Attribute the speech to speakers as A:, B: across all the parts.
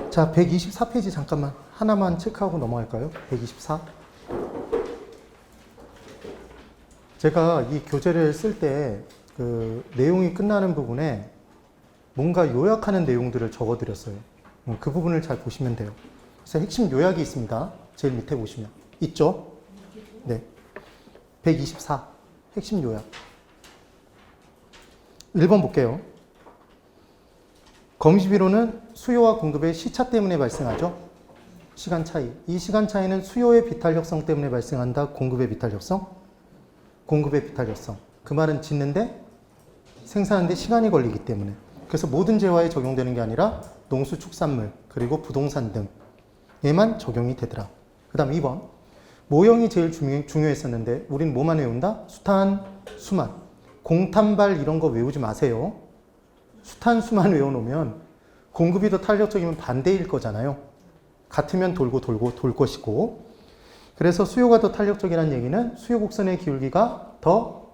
A: 자, 124페이지 잠깐만 하나만 체크하고 넘어갈까요? 124. 제가 이 교재를 쓸 때 그 내용이 끝나는 부분에 뭔가 요약하는 내용들을 적어드렸어요. 그 부분을 잘 보시면 돼요. 그래서 핵심 요약이 있습니다. 제일 밑에 보시면. 있죠? 네. 124. 핵심 요약. 1번 볼게요. 거미주비로는 수요와 공급의 시차 때문에 발생하죠. 시간 차이. 이 시간 차이는 수요의 비탈 혁성 때문에 발생한다. 공급의 비탈 혁성. 공급의 비탈 혁성. 그 말은 짓는데 생산하는데 시간이 걸리기 때문에. 그래서 모든 재화에 적용되는 게 아니라 농수 축산물 그리고 부동산 등에만 적용이 되더라. 그 다음 2번. 모형이 제일 중요했었는데 우린 뭐만 외운다? 수탄, 수만. 공탄발 이런 거 외우지 마세요. 수탄, 수만 외워놓으면 공급이 더 탄력적이면 반대일 거잖아요. 같으면 돌고 돌 것이고. 그래서 수요가 더 탄력적이라는 얘기는 수요 곡선의 기울기가 더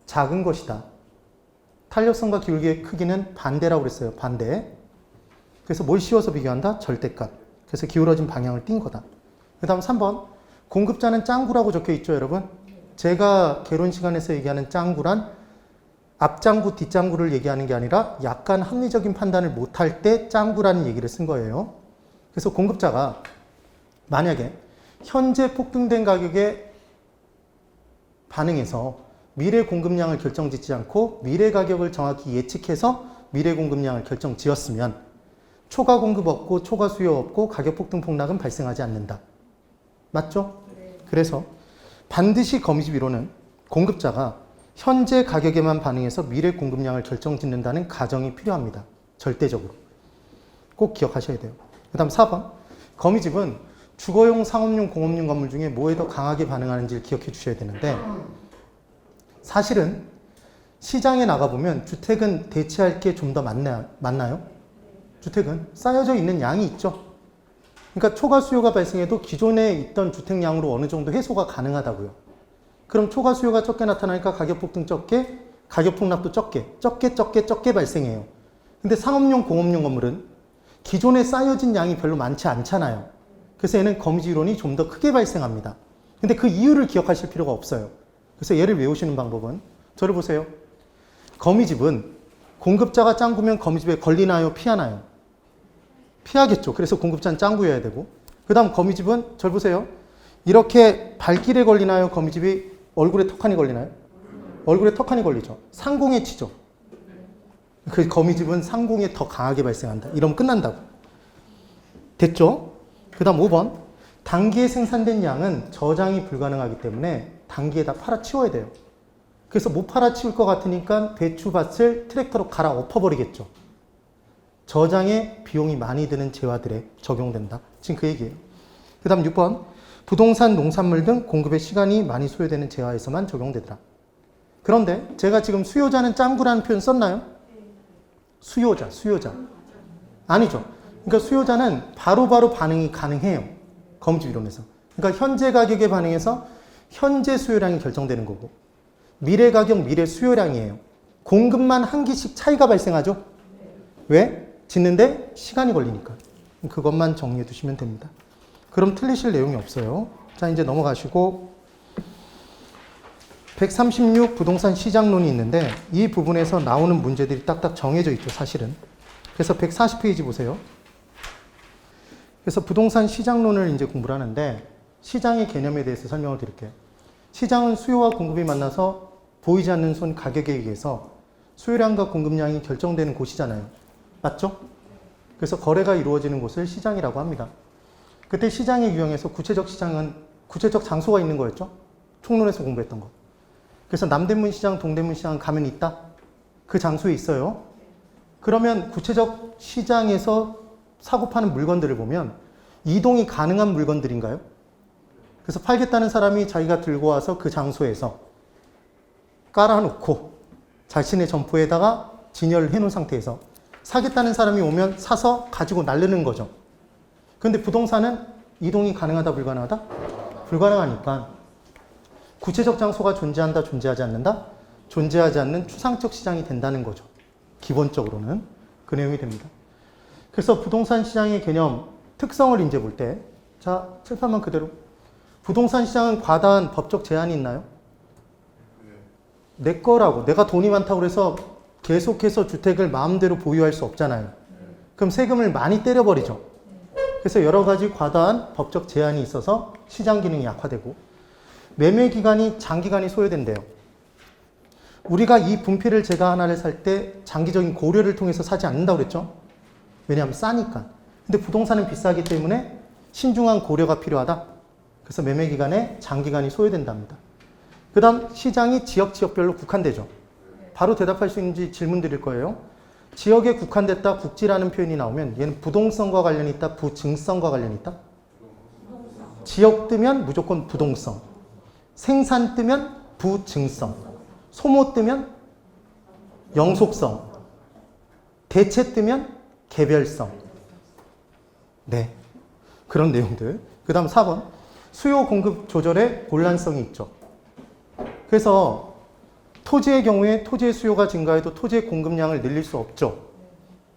A: 작은 것이다. 탄력성과 기울기의 크기는 반대라고 그랬어요. 반대. 그래서 뭘 씌워서 비교한다? 절대값. 그래서 기울어진 방향을 띈 거다. 그 다음 3번. 공급자는 짱구라고 적혀 있죠, 여러분? 제가 개론 시간에서 얘기하는 짱구란 앞짱구, 뒷짱구를 얘기하는 게 아니라 약간 합리적인 판단을 못할 때 짱구라는 얘기를 쓴 거예요. 그래서 공급자가 만약에 현재 폭등된 가격에 반응해서 미래 공급량을 결정짓지 않고 미래 가격을 정확히 예측해서 미래 공급량을 결정지었으면 초과 공급 없고 초과 수요 없고 가격 폭등 폭락은 발생하지 않는다. 맞죠? 네. 그래서 반드시 거미주비로는 공급자가 현재 가격에만 반응해서 미래 공급량을 결정짓는다는 가정이 필요합니다. 절대적으로. 꼭 기억하셔야 돼요. 그 다음 4번. 거미집은 주거용, 상업용, 공업용 건물 중에 뭐에 더 강하게 반응하는지를 기억해 주셔야 되는데 사실은 시장에 나가보면 주택은 대체할 게 좀 더 많나요? 주택은 쌓여져 있는 양이 있죠. 그러니까 초과 수요가 발생해도 기존에 있던 주택량으로 어느 정도 해소가 가능하다고요. 그럼 초과 수요가 적게 나타나니까 가격 폭등 적게, 가격 폭락도 적게 발생해요. 근데 상업용, 공업용 건물은 기존에 쌓여진 양이 별로 많지 않잖아요. 그래서 얘는 거미주비론이 좀 더 크게 발생합니다. 근데 그 이유를 기억하실 필요가 없어요. 그래서 얘를 외우시는 방법은 저를 보세요. 거미집은 공급자가 짱구면 거미집에 걸리나요? 피하나요? 피하겠죠. 그래서 공급자는 짱구여야 되고 그 다음 거미집은 저를 보세요. 이렇게 발길에 걸리나요? 거미집이 얼굴에 턱하니 걸리나요? 얼굴에 턱하니 걸리죠. 상공에 치죠. 그 거미집은 상공에 더 강하게 발생한다. 이러면 끝난다고. 됐죠? 그 다음 5번. 단기에 생산된 양은 저장이 불가능하기 때문에 단기에 다 팔아치워야 돼요. 그래서 못 팔아치울 것 같으니까 배추밭을 트랙터로 갈아 엎어버리겠죠. 저장에 비용이 많이 드는 재화들에 적용된다. 지금 그 얘기예요. 그 다음 6번. 부동산, 농산물 등 공급에 시간이 많이 소요되는 재화에서만 적용되더라. 그런데 제가 지금 수요자는 짱구라는 표현 썼나요? 수요자. 아니죠. 그러니까 수요자는 바로바로 반응이 가능해요. 거미주비론에서. 그러니까 현재 가격에 반응해서 현재 수요량이 결정되는 거고 미래 가격, 미래 수요량이에요. 공급만 한 기씩 차이가 발생하죠. 왜? 짓는데 시간이 걸리니까. 그것만 정리해 두시면 됩니다. 그럼 틀리실 내용이 없어요. 자, 이제 넘어가시고 136 부동산 시장론이 있는데 이 부분에서 나오는 문제들이 딱딱 정해져 있죠, 사실은. 그래서 140페이지 보세요. 그래서 부동산 시장론을 이제 공부를 하는데 시장의 개념에 대해서 설명을 드릴게요. 시장은 수요와 공급이 만나서 보이지 않는 손 가격에 의해서 수요량과 공급량이 결정되는 곳이잖아요. 맞죠? 그래서 거래가 이루어지는 곳을 시장이라고 합니다. 그때 시장의 유형에서 구체적 시장은 구체적 장소가 있는 거였죠? 총론에서 공부했던 거. 그래서 남대문 시장, 동대문 시장 가면 있다? 그 장소에 있어요. 그러면 구체적 시장에서 사고 파는 물건들을 보면 이동이 가능한 물건들인가요? 그래서 팔겠다는 사람이 자기가 들고 와서 그 장소에서 깔아놓고 자신의 점포에다가 진열을 해놓은 상태에서 사겠다는 사람이 오면 사서 가지고 나르는 거죠. 그런데 부동산은 이동이 가능하다, 불가능하다? 불가능하니까 구체적 장소가 존재한다, 존재하지 않는다? 존재하지 않는 추상적 시장이 된다는 거죠. 기본적으로는 그 내용이 됩니다. 그래서 부동산 시장의 개념, 특성을 이제 볼 때, 자, 칠판만 그대로. 부동산 시장은 과다한 법적 제한이 있나요? 내 거라고. 내가 돈이 많다고 그래서 계속해서 주택을 마음대로 보유할 수 없잖아요. 그럼 세금을 많이 때려버리죠. 그래서 여러 가지 과다한 법적 제한이 있어서 시장 기능이 약화되고, 매매 기간이 장기간이 소요된대요. 우리가 이 분필을 제가 하나를 살 때 장기적인 고려를 통해서 사지 않는다고 그랬죠? 왜냐하면 싸니까. 근데 부동산은 비싸기 때문에 신중한 고려가 필요하다. 그래서 매매 기간에 장기간이 소요된답니다. 그 다음 시장이 지역별로 국한되죠. 바로 대답할 수 있는지 질문 드릴 거예요. 지역에 국한됐다, 국지라는 표현이 나오면 얘는 부동성과 관련이 있다, 부증성과 관련이 있다? 지역 뜨면 무조건 부동성. 생산 뜨면 부증성. 소모 뜨면 영속성. 대체 뜨면 개별성. 네. 그런 내용들. 그 다음 4번. 수요 공급 조절에 곤란성이 있죠. 그래서 토지의 경우에 토지의 수요가 증가해도 토지의 공급량을 늘릴 수 없죠.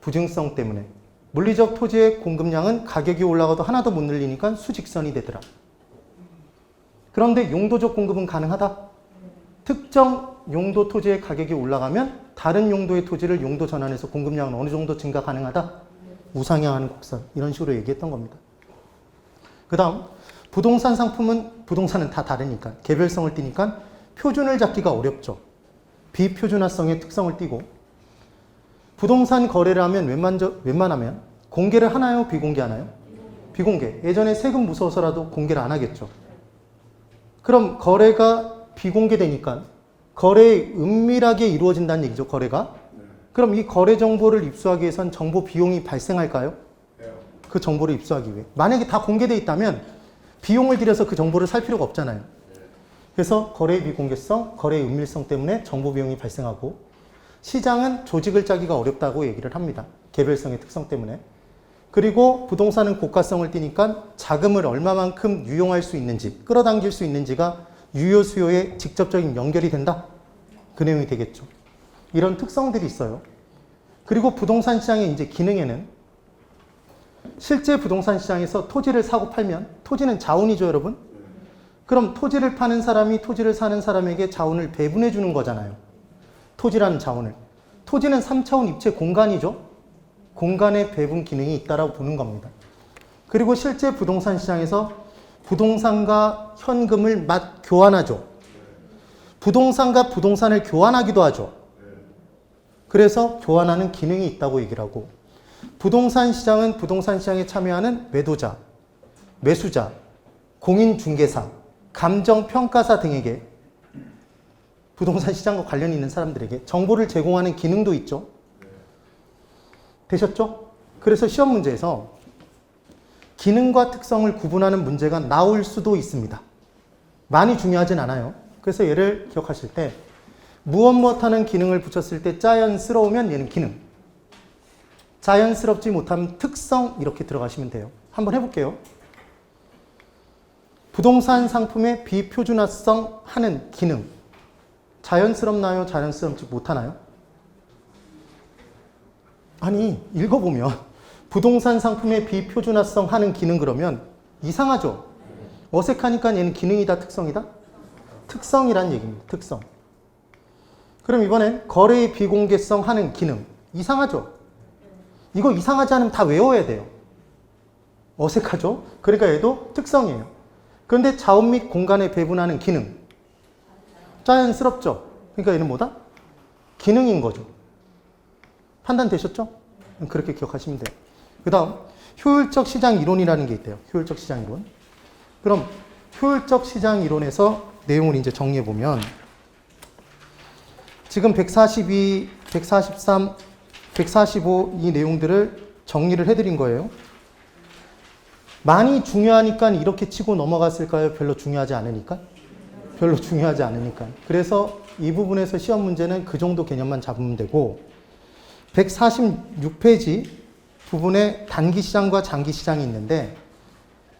A: 부증성 때문에. 물리적 토지의 공급량은 가격이 올라가도 하나도 못 늘리니까 수직선이 되더라. 그런데 용도적 공급은 가능하다. 특정 용도 토지의 가격이 올라가면 다른 용도의 토지를 용도 전환해서 공급량은 어느 정도 증가 가능하다. 우상향하는 곡선. 이런 식으로 얘기했던 겁니다. 그 다음 부동산 상품은 부동산은 다 다르니까 개별성을 띠니까 표준을 잡기가 어렵죠. 비표준화성의 특성을 띠고 부동산 거래를 하면 웬만하면 공개를 하나요? 비공개하나요? 비공개. 예전에 세금 무서워서라도 공개를 안 하겠죠. 그럼 거래가 비공개되니까 거래에 은밀하게 이루어진다는 얘기죠. 거래가. 그럼 이 거래 정보를 입수하기 위해선 정보 비용이 발생할까요? 그 정보를 입수하기 위해. 만약에 다 공개되어 있다면 비용을 들여서 그 정보를 살 필요가 없잖아요. 그래서 거래의 비공개성, 거래의 은밀성 때문에 정보 비용이 발생하고 시장은 조직을 짜기가 어렵다고 얘기를 합니다. 개별성의 특성 때문에. 그리고 부동산은 고가성을 띠니까 자금을 얼마만큼 유용할 수 있는지, 끌어당길 수 있는지가 유효 수요에 직접적인 연결이 된다. 그 내용이 되겠죠. 이런 특성들이 있어요. 그리고 부동산 시장의 이제 기능에는 실제 부동산 시장에서 토지를 사고 팔면 토지는 자원이죠, 여러분. 그럼 토지를 파는 사람이 토지를 사는 사람에게 자원을 배분해 주는 거잖아요. 토지라는 자원을. 토지는 3차원 입체 공간이죠. 공간의 배분 기능이 있다라고 보는 겁니다. 그리고 실제 부동산 시장에서 부동산과 현금을 교환하죠. 부동산과 부동산을 교환하기도 하죠. 그래서 교환하는 기능이 있다고 얘기를 하고 부동산 시장은 부동산 시장에 참여하는 매도자, 매수자, 공인중개사, 감정평가사 등에게 부동산 시장과 관련이 있는 사람들에게 정보를 제공하는 기능도 있죠. 되셨죠? 그래서 시험 문제에서 기능과 특성을 구분하는 문제가 나올 수도 있습니다. 많이 중요하진 않아요. 그래서 얘를 기억하실 때 무엇 하는 기능을 붙였을 때 자연스러우면 얘는 기능, 자연스럽지 못하면 특성 이렇게 들어가시면 돼요. 한번 해볼게요. 부동산 상품의 비표준화성 하는 기능 자연스럽나요? 자연스럽지 못하나요? 아니 읽어보면 부동산 상품의 비표준화성 하는 기능 그러면 이상하죠? 어색하니까 얘는 기능이다 특성이다? 특성이란 얘기입니다. 특성. 그럼 이번엔 거래의 비공개성 하는 기능 이상하죠? 이거 이상하지 않으면 다 외워야 돼요. 어색하죠? 그러니까 얘도 특성이에요. 그런데 자원 및 공간에 배분하는 기능 자연스럽죠? 그러니까 얘는 뭐다? 기능인 거죠. 판단되셨죠? 그렇게 기억하시면 돼요. 그 다음 효율적 시장 이론이라는 게 있대요. 효율적 시장 이론. 그럼 효율적 시장 이론에서 내용을 이제 정리해 보면 지금 142, 143, 145 이 내용들을 정리를 해드린 거예요. 많이 중요하니까 이렇게 치고 넘어갔을까요? 별로 중요하지 않으니까? 별로 중요하지 않으니까. 그래서 이 부분에서 시험 문제는 그 정도 개념만 잡으면 되고 146페이지 부분에 단기 시장과 장기 시장이 있는데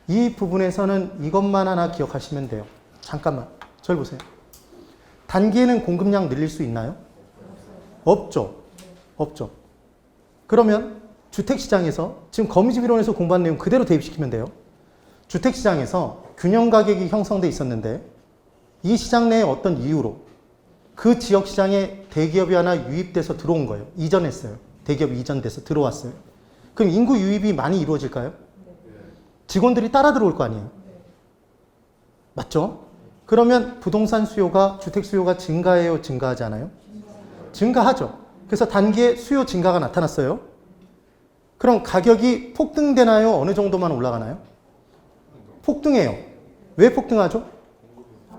A: 이 부분에서는 이것만 하나 기억하시면 돼요. 잠깐만. 저를 보세요. 단기에는 공급량 늘릴 수 있나요? 없죠. 없죠. 그러면 주택시장에서 지금 거미집 이론에서 공부한 내용 그대로 대입시키면 돼요. 주택시장에서 균형 가격이 형성돼 있었는데 이 시장 내에 어떤 이유로 그 지역 시장에 대기업이 하나 유입돼서 들어온 거예요. 이전했어요. 대기업이 이전돼서 들어왔어요. 그럼 인구 유입이 많이 이루어질까요? 직원들이 따라 들어올 거 아니에요. 맞죠? 그러면 부동산 수요가, 주택 수요가 증가해요? 증가하지 않아요? 증가하죠. 그래서 단기에 수요 증가가 나타났어요. 그럼 가격이 폭등되나요? 어느 정도만 올라가나요? 폭등해요. 왜 폭등하죠?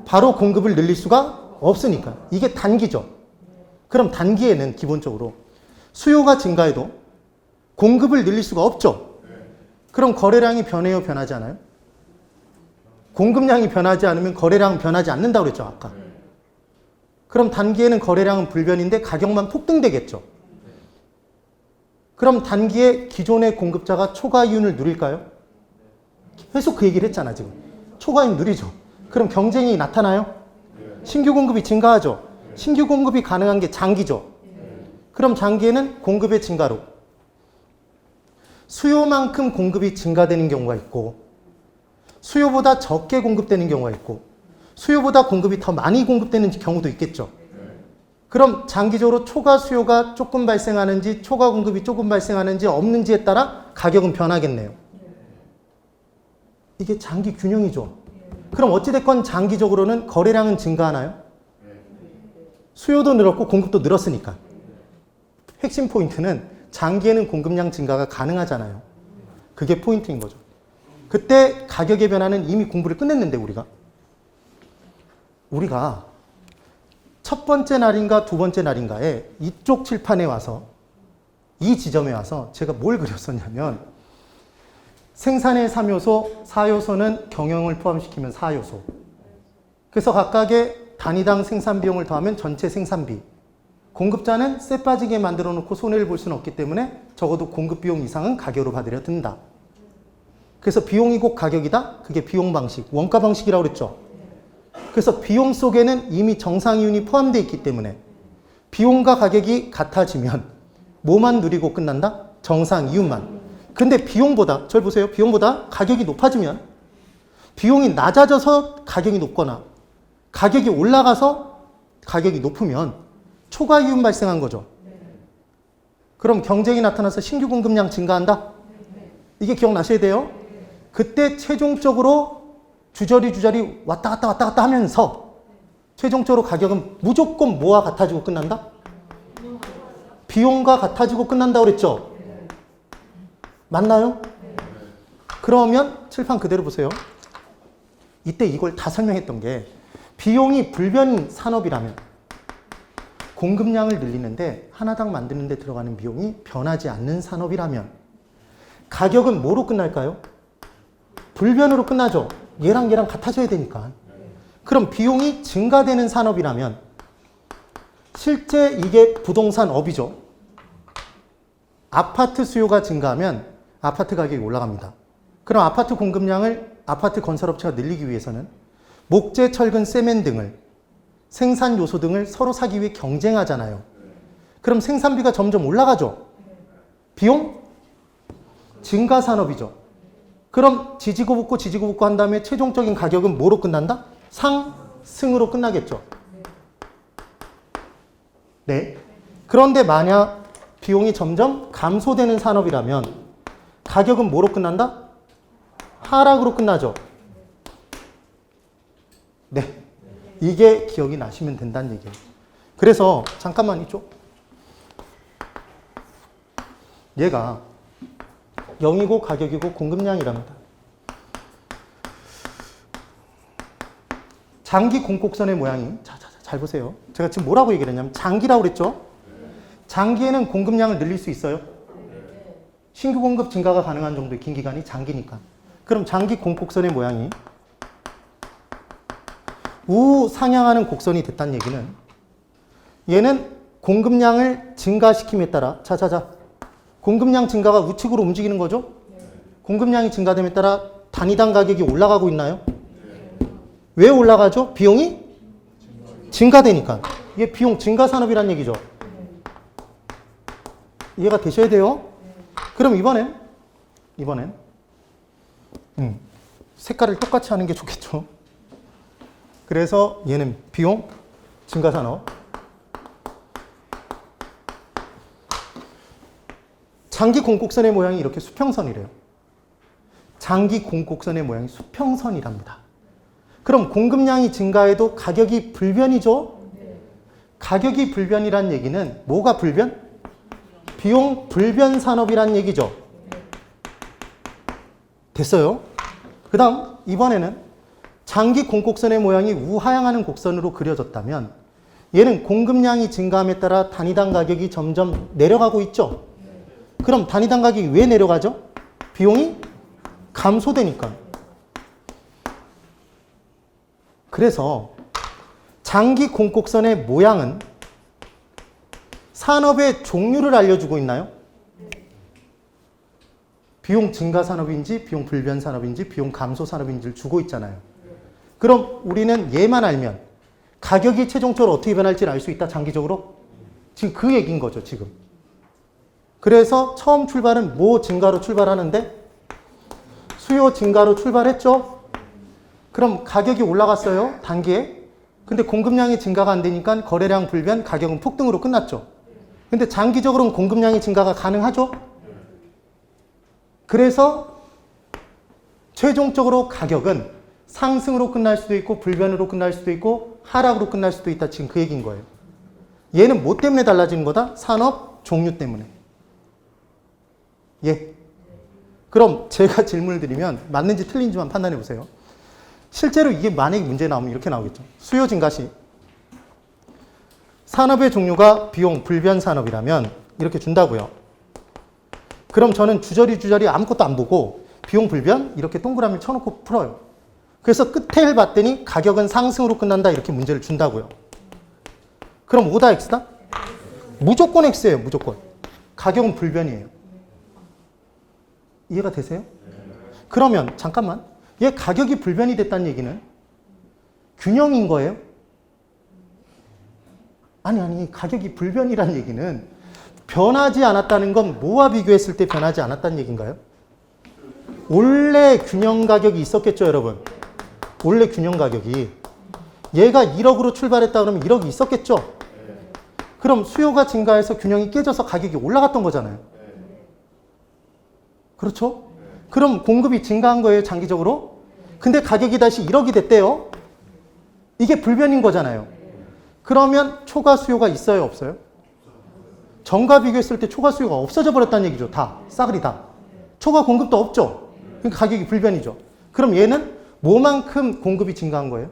A: 바로 공급을 늘릴 수가 없으니까. 이게 단기죠. 그럼 단기에는 기본적으로 수요가 증가해도 공급을 늘릴 수가 없죠. 그럼 거래량이 변해요? 변하지 않아요? 공급량이 변하지 않으면 거래량은 변하지 않는다고 그랬죠, 아까. 그럼 단기에는 거래량은 불변인데 가격만 폭등되겠죠. 그럼 단기에 기존의 공급자가 초과이윤을 누릴까요? 계속 그 얘기를 했잖아, 지금. 초과이윤 누리죠. 그럼 경쟁이 나타나요? 신규 공급이 증가하죠. 신규 공급이 가능한 게 장기죠. 그럼 장기에는 공급의 증가로 수요만큼 공급이 증가되는 경우가 있고 수요보다 적게 공급되는 경우가 있고 수요보다 공급이 더 많이 공급되는 경우도 있겠죠. 그럼 장기적으로 초과 수요가 조금 발생하는지 초과 공급이 조금 발생하는지 없는지에 따라 가격은 변하겠네요. 이게 장기 균형이죠. 그럼 어찌됐건 장기적으로는 거래량은 증가하나요? 수요도 늘었고 공급도 늘었으니까. 핵심 포인트는 장기에는 공급량 증가가 가능하잖아요. 그게 포인트인 거죠. 그때 가격의 변화는 이미 공부를 끝냈는데 우리가 첫 번째 날인가 두 번째 날인가에 이쪽 칠판에 와서 이 지점에 와서 제가 뭘 그렸었냐면 생산의 3요소, 4요소는 경영을 포함시키면 4요소. 그래서 각각의 단위당 생산 비용을 더하면 전체 생산비. 공급자는 쎄 빠지게 만들어 놓고 손해를 볼 수는 없기 때문에 적어도 공급 비용 이상은 가격으로 받으려 든다. 그래서 비용이 곧 가격이다. 그게 비용 방식, 원가 방식이라고 그랬죠. 그래서 비용 속에는 이미 정상이윤이 포함되어 있기 때문에 비용과 가격이 같아지면 뭐만 누리고 끝난다? 정상이윤만. 근데 비용보다, 절 보세요. 비용보다 가격이 높아지면 비용이 낮아져서 가격이 높거나 가격이 올라가서 가격이 높으면 초과이윤 발생한 거죠. 그럼 경쟁이 나타나서 신규 공급량 증가한다? 이게 기억나셔야 돼요. 그때 최종적으로 주저리 왔다 갔다 하면서 최종적으로 가격은 무조건 뭐와 같아지고 끝난다? 비용과 같아지고 끝난다고 그랬죠? 맞나요? 그러면 칠판 그대로 보세요. 이때 이걸 다 설명했던 게 비용이 불변인 산업이라면 공급량을 늘리는데 하나당 만드는 데 들어가는 비용이 변하지 않는 산업이라면 가격은 뭐로 끝날까요? 불변으로 끝나죠. 얘랑 같아져야 되니까. 그럼 비용이 증가되는 산업이라면 실제 이게 부동산 업이죠. 아파트 수요가 증가하면 아파트 가격이 올라갑니다. 그럼 아파트 공급량을 아파트 건설업체가 늘리기 위해서는 목재, 철근, 세멘 등을 생산 요소 등을 서로 사기 위해 경쟁하잖아요. 그럼 생산비가 점점 올라가죠. 비용? 증가 산업이죠. 그럼 지지고 붓고 한 다음에 최종적인 가격은 뭐로 끝난다? 상승으로 끝나겠죠. 네. 그런데 만약 비용이 점점 감소되는 산업이라면 가격은 뭐로 끝난다? 하락으로 끝나죠. 네. 이게 기억이 나시면 된다는 얘기예요. 그래서 잠깐만 이쪽. 얘가 0이고 가격이고 공급량이랍니다. 장기 공곡선의 모양이 잘 보세요. 제가 지금 뭐라고 얘기를 했냐면 장기라고 그랬죠. 장기에는 공급량을 늘릴 수 있어요. 신규 공급 증가가 가능한 정도의 긴 기간이 장기니까. 그럼 장기 공곡선의 모양이 우상향하는 곡선이 됐다는 얘기는 얘는 공급량을 증가시킴에 따라 공급량 증가가 우측으로 움직이는 거죠? 공급량이 증가됨에 따라 단위당 가격이 올라가고 있나요? 왜 올라가죠? 비용이 증가되니까. 이게 비용 증가 산업이란 얘기죠. 이해가 되셔야 돼요. 그럼 이번엔 색깔을 똑같이 하는 게 좋겠죠. 그래서 얘는 비용 증가산업. 장기 공곡선의 모양이 이렇게 수평선이래요. 장기 공곡선의 모양이 수평선이랍니다. 그럼 공급량이 증가해도 가격이 불변이죠? 가격이 불변이란 얘기는 뭐가 불변? 비용 불변 산업이란 얘기죠. 됐어요? 그 다음 이번에는 장기 공곡선의 모양이 우하향하는 곡선으로 그려졌다면 얘는 공급량이 증가함에 따라 단위당 가격이 점점 내려가고 있죠? 그럼 단위당 가격이 왜 내려가죠? 비용이 감소되니까. 그래서 장기 공곡선의 모양은 산업의 종류를 알려주고 있나요? 비용 증가 산업인지 비용 불변 산업인지 비용 감소 산업인지를 주고 있잖아요. 그럼 우리는 얘만 알면 가격이 최종적으로 어떻게 변할지를 알 수 있다, 장기적으로? 지금 그 얘기인 거죠, 지금. 그래서 처음 출발은 뭐 증가로 출발하는데? 수요 증가로 출발했죠? 그럼 가격이 올라갔어요, 단기에. 근데 공급량이 증가가 안 되니까 거래량 불변, 가격은 폭등으로 끝났죠. 근데 장기적으로는 공급량이 증가가 가능하죠? 그래서 최종적으로 가격은 상승으로 끝날 수도 있고 불변으로 끝날 수도 있고 하락으로 끝날 수도 있다. 지금 그 얘기인 거예요. 얘는 뭐 때문에 달라지는 거다? 산업 종류 때문에. 예. 그럼 제가 질문을 드리면 맞는지 틀린지만 판단해 보세요. 실제로 이게 만약에 문제 나오면 이렇게 나오겠죠. 수요 증가 시 산업의 종류가 비용 불변 산업이라면 이렇게 준다고요. 그럼 저는 주저리 아무것도 안 보고 비용 불변 이렇게 동그라미 쳐놓고 풀어요. 그래서 끝에를 봤더니 가격은 상승으로 끝난다 이렇게 문제를 준다고요. 그럼 O다 X다? 무조건 X예요. 무조건. 가격은 불변이에요. 이해가 되세요? 그러면 잠깐만, 얘 가격이 불변이 됐다는 얘기는 균형인 거예요? 아니 가격이 불변이라는 얘기는 변하지 않았다는 건 뭐와 비교했을 때 변하지 않았다는 얘기인가요? 원래 균형 가격이 있었겠죠, 여러분? 원래 균형 가격이 얘가 1억으로 출발했다 그러면 1억이 있었겠죠? 그럼 수요가 증가해서 균형이 깨져서 가격이 올라갔던 거잖아요. 그렇죠? 그럼 공급이 증가한 거예요, 장기적으로? 근데 가격이 다시 1억이 됐대요. 이게 불변인 거잖아요. 그러면 초과 수요가 있어요, 없어요? 전과 비교했을 때 초과 수요가 없어져 버렸다는 얘기죠. 다. 싸그리 다. 초과 공급도 없죠. 그러니까 가격이 불변이죠. 그럼 얘는 뭐만큼 공급이 증가한 거예요?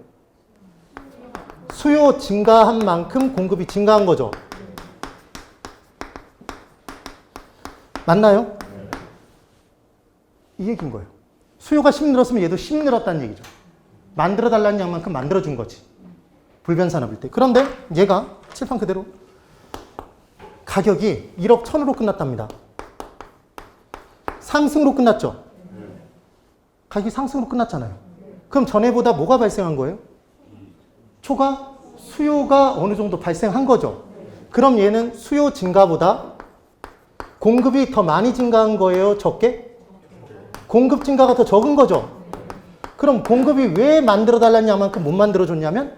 A: 수요 증가한 만큼 공급이 증가한 거죠. 맞나요? 이 얘기인 거예요. 수요가 10 늘었으면 얘도 10 늘었다는 얘기죠. 만들어달라는 양만큼 만들어준 거지. 불변산업일 때. 그런데 얘가 칠판 그대로 가격이 1억 1000으로 끝났답니다. 상승으로 끝났죠? 가격이 상승으로 끝났잖아요. 그럼 전에보다 뭐가 발생한 거예요? 초과 수요가 어느 정도 발생한 거죠. 그럼 얘는 수요 증가보다 공급이 더 많이 증가한 거예요? 적게? 공급 증가가 더 적은 거죠. 그럼 공급이 왜 만들어달라는 양만큼 못 만들어줬냐면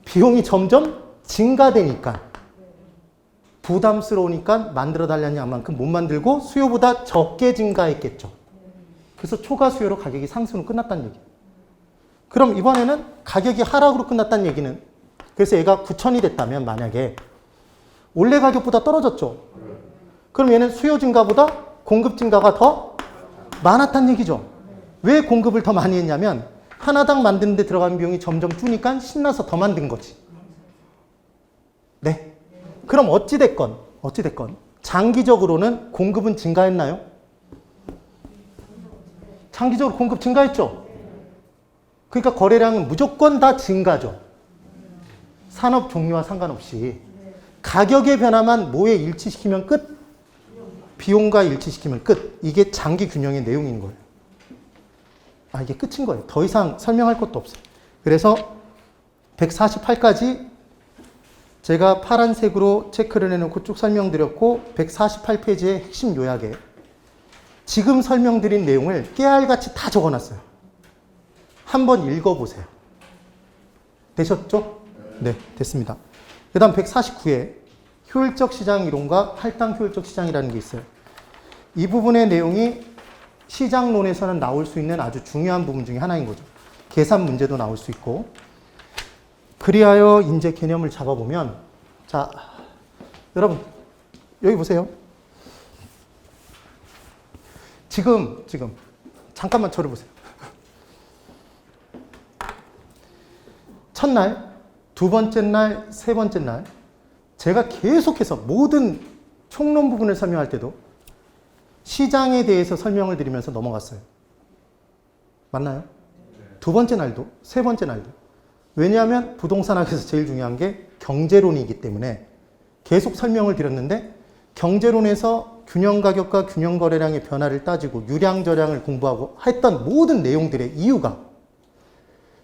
A: 비용이 점점 증가되니까, 부담스러우니까 만들어달라는 양만큼 못 만들고 수요보다 적게 증가했겠죠. 그래서 초과 수요로 가격이 상승으로 끝났다는 얘기예요. 그럼 이번에는 가격이 하락으로 끝났다는 얘기는, 그래서 얘가 9,000이 됐다면 만약에 원래 가격보다 떨어졌죠. 그럼 얘는 수요 증가보다 공급 증가가 더 많았다는 얘기죠. 왜 공급을 더 많이 했냐면 하나당 만드는 데 들어가는 비용이 점점 주니까 신나서 더 만든 거지. 네. 그럼 어찌됐건 장기적으로는 공급은 증가했나요? 장기적으로 공급 증가했죠. 그러니까 거래량은 무조건 다 증가죠. 산업 종류와 상관없이. 가격의 변화만 뭐에 일치시키면 끝? 비용과 일치시키면 끝. 이게 장기 균형의 내용인 거예요. 이게 끝인 거예요. 더 이상 설명할 것도 없어요. 그래서 148까지 제가 파란색으로 체크를 해놓고 쭉 설명드렸고 148페이지의 핵심 요약에 지금 설명드린 내용을 깨알같이 다 적어놨어요. 한번 읽어보세요. 되셨죠? 네, 됐습니다. 그 다음 149에 효율적 시장 이론과 할당 효율적 시장이라는 게 있어요. 이 부분의 내용이 시장론에서는 나올 수 있는 아주 중요한 부분 중에 하나인 거죠. 계산 문제도 나올 수 있고. 그리하여 이제 개념을 잡아보면, 자, 여러분, 여기 보세요. 지금, 잠깐만 저를 보세요. 첫날, 두 번째 날, 세 번째 날, 제가 계속해서 모든 총론 부분을 설명할 때도 시장에 대해서 설명을 드리면서 넘어갔어요. 맞나요? 두 번째 날도, 세 번째 날도. 왜냐하면 부동산학에서 제일 중요한 게 경제론이기 때문에 계속 설명을 드렸는데 경제론에서 균형가격과 균형거래량의 변화를 따지고 유량저량을 공부하고 했던 모든 내용들의 이유가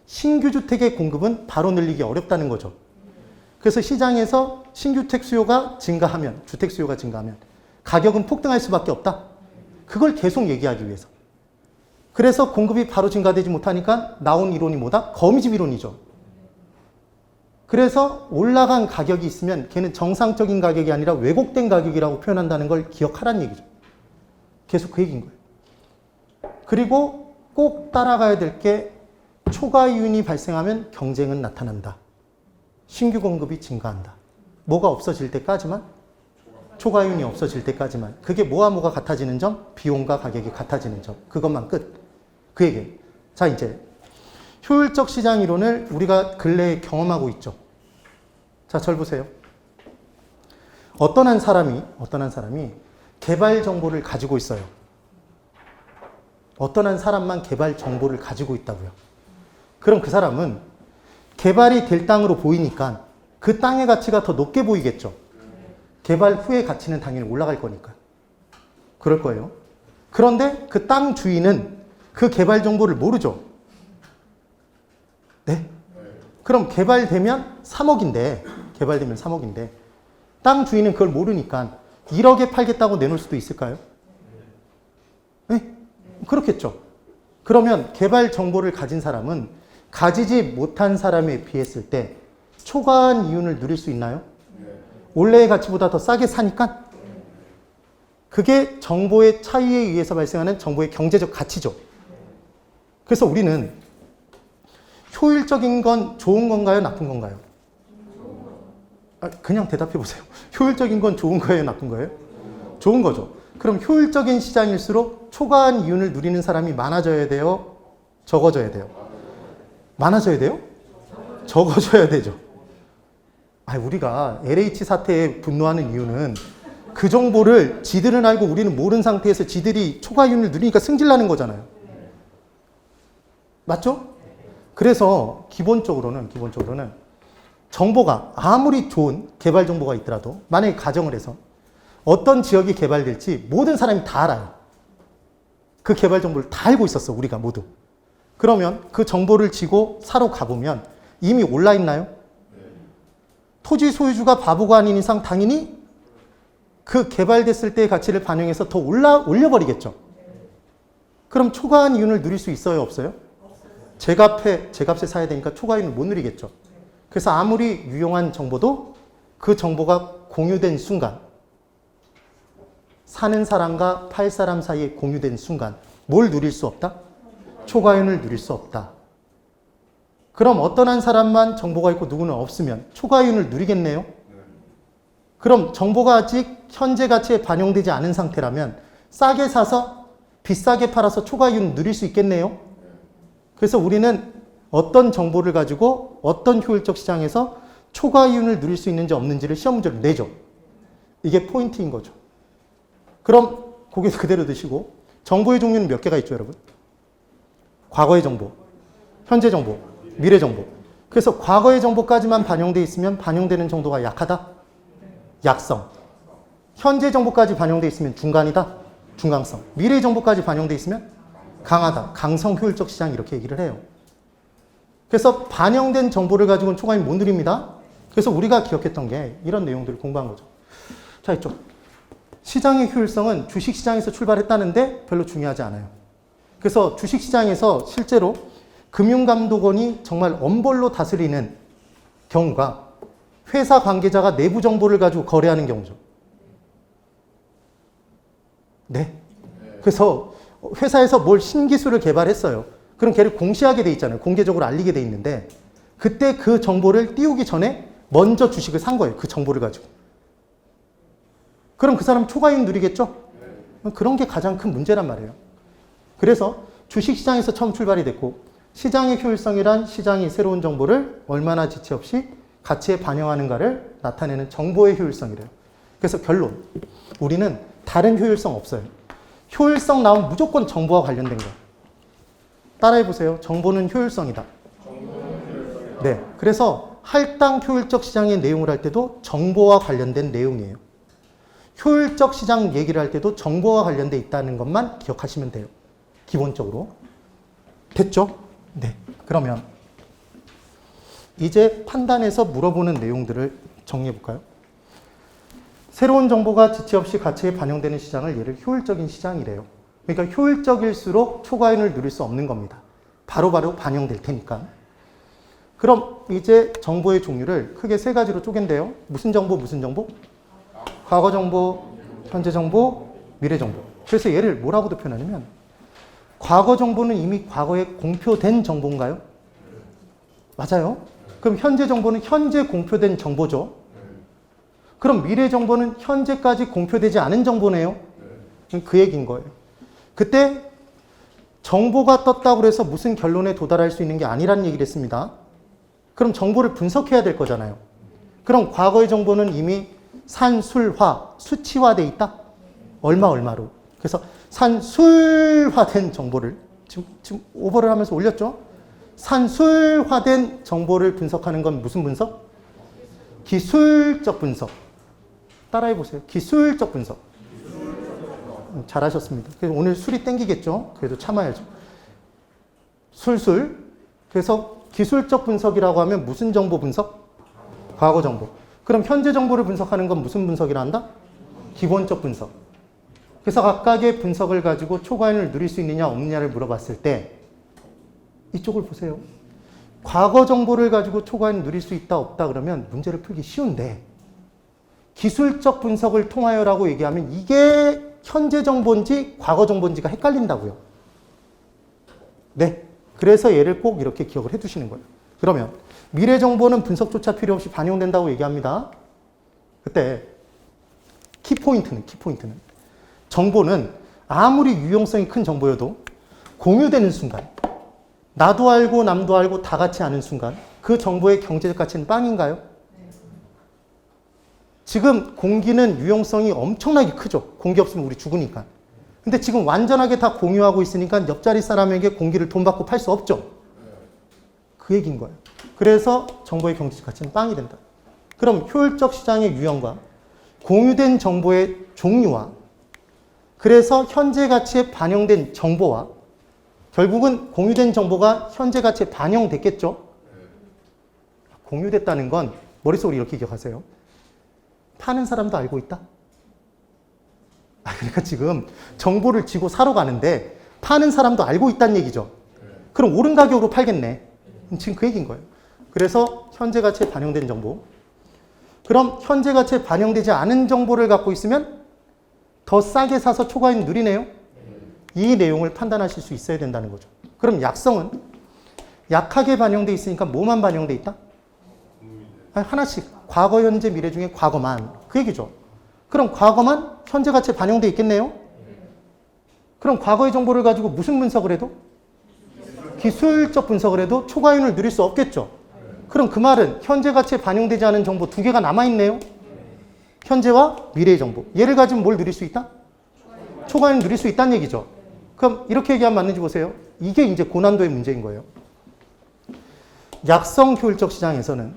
A: 신규 주택의 공급은 바로 늘리기 어렵다는 거죠. 그래서 시장에서 신규주택 수요가 증가하면, 주택 수요가 증가하면 가격은 폭등할 수밖에 없다. 그걸 계속 얘기하기 위해서. 그래서 공급이 바로 증가되지 못하니까 나온 이론이 뭐다? 거미집 이론이죠. 그래서 올라간 가격이 있으면 걔는 정상적인 가격이 아니라 왜곡된 가격이라고 표현한다는 걸 기억하라는 얘기죠. 계속 그 얘기인 거예요. 그리고 꼭 따라가야 될 게 초과이윤이 발생하면 경쟁은 나타난다. 신규 공급이 증가한다. 뭐가 없어질 때까지만? 초과이윤이 없어질 때까지만. 그게 뭐와 뭐가 같아지는 점? 비용과 가격이 같아지는 점. 그것만 끝. 그 얘기예요. 자, 이제 효율적 시장 이론을 우리가 근래에 경험하고 있죠. 자, 절 보세요. 어떤 한 사람이 개발 정보를 가지고 있어요. 어떤 한 사람만 개발 정보를 가지고 있다고요. 그럼 그 사람은 개발이 될 땅으로 보이니까 그 땅의 가치가 더 높게 보이겠죠. 개발 후의 가치는 당연히 올라갈 거니까. 그럴 거예요. 그런데 그 땅 주인은 그 개발 정보를 모르죠. 네? 그럼 개발되면 3억인데 땅 주인은 그걸 모르니까 1억에 팔겠다고 내놓을 수도 있을까요? 네? 그렇겠죠. 그러면 개발 정보를 가진 사람은 가지지 못한 사람에 비했을 때 초과한 이윤을 누릴 수 있나요? 원래의 가치보다 더 싸게 사니까? 그게 정보의 차이에 의해서 발생하는 정보의 경제적 가치죠. 그래서 우리는 효율적인 건 좋은 건가요? 나쁜 건가요? 그냥 대답해 보세요. 효율적인 건 좋은 거예요? 나쁜 거예요? 좋은 거죠. 그럼 효율적인 시장일수록 초과한 이윤을 누리는 사람이 많아져야 돼요? 적어져야 돼요? 많아져야 돼요? 적어져야 되죠. 우리가 LH 사태에 분노하는 이유는 그 정보를 지들은 알고 우리는 모르는 상태에서 지들이 초과이윤을 누리니까 승질나는 거잖아요. 맞죠? 그래서 기본적으로는 정보가 아무리 좋은 개발 정보가 있더라도 만약에 가정을 해서 어떤 지역이 개발될지 모든 사람이 다 알아요. 그 개발 정보를 다 알고 있었어, 우리가 모두. 그러면 그 정보를 지고 사러 가보면 이미 올라 있나요? 토지 소유주가 바보가 아닌 이상 당연히 그 개발됐을 때의 가치를 반영해서 더 올려버리겠죠. 그럼 초과한 이윤을 누릴 수 있어요, 없어요? 제값에 사야 되니까 초과이윤을 못 누리겠죠. 그래서 아무리 유용한 정보도 그 정보가 공유된 순간, 사는 사람과 팔 사람 사이에 공유된 순간 뭘 누릴 수 없다? 초과이윤을 누릴 수 없다. 그럼 어떤 한 사람만 정보가 있고 누구는 없으면 초과이윤을 누리겠네요? 그럼 정보가 아직 현재 가치에 반영되지 않은 상태라면 싸게 사서 비싸게 팔아서 초과이윤을 누릴 수 있겠네요? 그래서 우리는 어떤 정보를 가지고 어떤 효율적 시장에서 초과이윤을 누릴 수 있는지 없는지를 시험 문제로 내죠. 이게 포인트인 거죠. 그럼 고개 그대로 드시고 정보의 종류는 몇 개가 있죠, 여러분? 과거의 정보, 현재 정보, 미래 정보. 그래서 과거의 정보까지만 반영되어 있으면 반영되는 정도가 약하다? 약성. 현재 정보까지 반영되어 있으면 중간이다? 중강성. 미래 정보까지 반영되어 있으면 강하다? 강성 효율적 시장 이렇게 얘기를 해요. 그래서 반영된 정보를 가지고는 초과이윤 못 누립니다. 그래서 우리가 기억했던 게 이런 내용들을 공부한 거죠. 자, 이쪽. 시장의 효율성은 주식시장에서 출발했다는데 별로 중요하지 않아요. 그래서 주식시장에서 실제로 금융감독원이 정말 엄벌로 다스리는 경우가 회사 관계자가 내부 정보를 가지고 거래하는 경우죠. 네. 그래서 회사에서 뭘 신기술을 개발했어요. 그럼 걔를 공시하게 돼 있잖아요. 공개적으로 알리게 돼 있는데 그때 그 정보를 띄우기 전에 먼저 주식을 산 거예요. 그 정보를 가지고. 그럼 그 사람 초과이익 누리겠죠? 그런 게 가장 큰 문제란 말이에요. 그래서 주식시장에서 처음 출발이 됐고 시장의 효율성이란 시장이 새로운 정보를 얼마나 지체 없이 가치에 반영하는가를 나타내는 정보의 효율성이래요. 그래서 결론. 우리는 다른 효율성 없어요. 효율성 나오면 무조건 정보와 관련된 거예요. 따라해보세요. 정보는 효율성이다. 네. 그래서 할당 효율적 시장의 내용을 할 때도 정보와 관련된 내용이에요. 효율적 시장 얘기를 할 때도 정보와 관련돼 있다는 것만 기억하시면 돼요. 기본적으로. 됐죠? 네. 그러면 이제 판단해서 물어보는 내용들을 정리해볼까요? 새로운 정보가 지체 없이 가치에 반영되는 시장을 얘를 효율적인 시장이래요. 그러니까 효율적일수록 초과이익을 누릴 수 없는 겁니다. 바로바로 반영될 테니까. 그럼 이제 정보의 종류를 크게 세 가지로 쪼갠대요. 무슨 정보, 무슨 정보? 과거 정보, 현재 정보, 미래 정보. 그래서 얘를 뭐라고도 표현하냐면 과거 정보는 이미 과거에 공표된 정보인가요? 맞아요. 그럼 현재 정보는 현재 공표된 정보죠. 그럼 미래 정보는 현재까지 공표되지 않은 정보네요. 그 얘기인 거예요. 그때 정보가 떴다고 해서 무슨 결론에 도달할 수 있는 게 아니라는 얘기를 했습니다. 그럼 정보를 분석해야 될 거잖아요. 그럼 과거의 정보는 이미 산술화, 수치화돼 있다? 얼마로. 그래서 산술화된 정보를 지금 오버를 하면서 올렸죠? 산술화된 정보를 분석하는 건 무슨 분석? 기술적 분석. 따라해보세요. 기술적 분석. 잘하셨습니다. 그래서 오늘 술이 땡기겠죠? 그래도 참아야죠. 술술. 그래서 기술적 분석이라고 하면 무슨 정보 분석? 과거 정보. 그럼 현재 정보를 분석하는 건 무슨 분석이라 한다? 기본적 분석. 그래서 각각의 분석을 가지고 초과이익을 누릴 수 있느냐 없느냐를 물어봤을 때 이쪽을 보세요. 과거 정보를 가지고 초과이익을 누릴 수 있다 없다 그러면 문제를 풀기 쉬운데 기술적 분석을 통하여라고 얘기하면 이게 현재 정보인지 과거 정보인지가 헷갈린다고요. 네. 그래서 얘를 꼭 이렇게 기억을 해 두시는 거예요. 그러면 미래 정보는 분석조차 필요 없이 반영된다고 얘기합니다. 그때 키포인트는 정보는 아무리 유용성이 큰 정보여도 공유되는 순간 나도 알고 남도 알고 다 같이 아는 순간 그 정보의 경제적 가치는 빵인가요? 지금 공기는 유용성이 엄청나게 크죠. 공기 없으면 우리 죽으니까. 근데 지금 완전하게 다 공유하고 있으니까 옆자리 사람에게 공기를 돈 받고 팔 수 없죠. 그 얘기인 거예요. 그래서 정보의 경제적 가치는 빵이 된다. 그럼 효율적 시장의 유형과 공유된 정보의 종류와 그래서 현재 가치에 반영된 정보와 결국은 공유된 정보가 현재 가치에 반영됐겠죠. 공유됐다는 건 머릿속으로 이렇게 기억하세요. 파는 사람도 알고 있다. 그러니까 지금 정보를 지고 사러 가는데 파는 사람도 알고 있다는 얘기죠. 그럼 옳은 가격으로 팔겠네. 지금 그 얘기인 거예요. 그래서 현재 가치에 반영된 정보. 그럼 현재 가치에 반영되지 않은 정보를 갖고 있으면 더 싸게 사서 초과이익 누리네요. 이 내용을 판단하실 수 있어야 된다는 거죠. 그럼 약성은 약하게 반영돼 있으니까 뭐만 반영돼 있다? 하나씩. 과거, 현재, 미래 중에 과거만. 그 얘기죠. 그럼 과거만 현재 가치에 반영돼 있겠네요. 그럼 과거의 정보를 가지고 무슨 분석을 해도? 기술적 분석을 해도 초과이익을 누릴 수 없겠죠. 그럼 그 말은 현재 가치에 반영되지 않은 정보 두 개가 남아있네요. 현재와 미래의 정보. 얘를 가지면 뭘 누릴 수 있다? 초과이익을 누릴 수 있다는 얘기죠. 그럼 이렇게 얘기하면 맞는지 보세요. 이게 이제 고난도의 문제인 거예요. 약성 효율적 시장에서는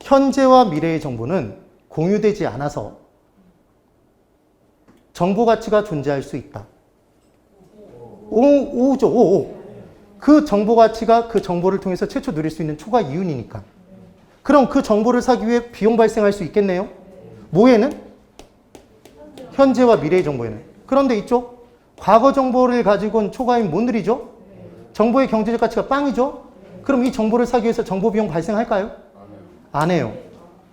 A: 현재와 미래의 정보는 공유되지 않아서 정보 가치가 존재할 수 있다. 오죠. 그 정보 가치가 그 정보를 통해서 최초 누릴 수 있는 초과 이윤이니까. 그럼 그 정보를 사기 위해 비용 발생할 수 있겠네요. 뭐에는? 현재와 미래의 정보에는. 그런데 이쪽 과거 정보를 가지고는 초과이윤 못 누리죠? 정보의 경제적 가치가 빵이죠? 그럼 이 정보를 사기 위해서 정보 비용 발생할까요? 안 해요.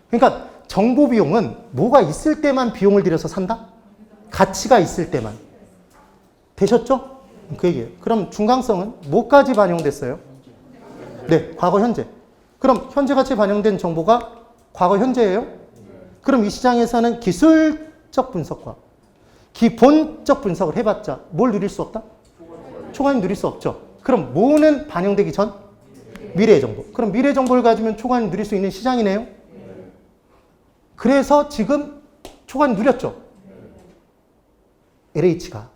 A: 그러니까 정보 비용은 뭐가 있을 때만 비용을 들여서 산다? 가치가 있을 때만. 되셨죠? 그 얘기예요. 그럼 중간성은 뭐까지 반영됐어요? 네, 과거 현재. 그럼 현재 가치에 반영된 정보가 과거 현재예요? 그럼 이 시장에서는 기술적 분석과 기본적 분석을 해봤자 뭘 누릴 수 없다? 초과이윤 누릴 수 없죠. 그럼 뭐는 반영되기 전? 미래의 정보. 그럼 미래 정보를 가지면 초과이윤 누릴 수 있는 시장이네요. 그래서 지금 초과이윤 누렸죠. LH가.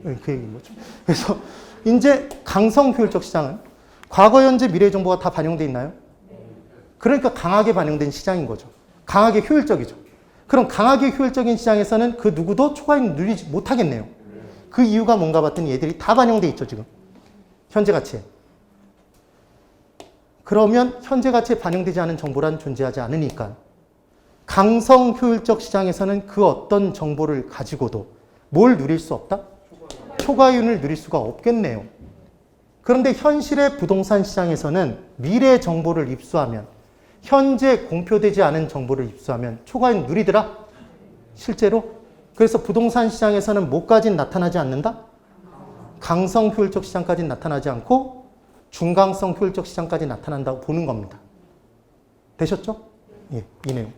A: 그 얘기인 거죠. 그래서 이제 강성 효율적 시장은 과거, 현재, 미래 정보가 다 반영돼 있나요? 그러니까 강하게 반영된 시장인 거죠. 강하게 효율적이죠. 그럼 강하게 효율적인 시장에서는 그 누구도 초과이윤 누리지 못하겠네요. 그 이유가 뭔가 봤더니 얘들이 다 반영돼 있죠, 지금. 현재 가치에. 그러면 현재 가치에 반영되지 않은 정보란 존재하지 않으니까 강성 효율적 시장에서는 그 어떤 정보를 가지고도 뭘 누릴 수 없다? 초과이윤을 누릴 수가 없겠네요. 그런데 현실의 부동산 시장에서는 미래 정보를 입수하면 현재 공표되지 않은 정보를 입수하면 초과이윤 누리더라? 실제로? 그래서 부동산 시장에서는 뭐까지는 나타나지 않는다? 강성 효율적 시장까지는 나타나지 않고 중강성 효율적 시장까지 나타난다고 보는 겁니다. 되셨죠? 예, 이 내용.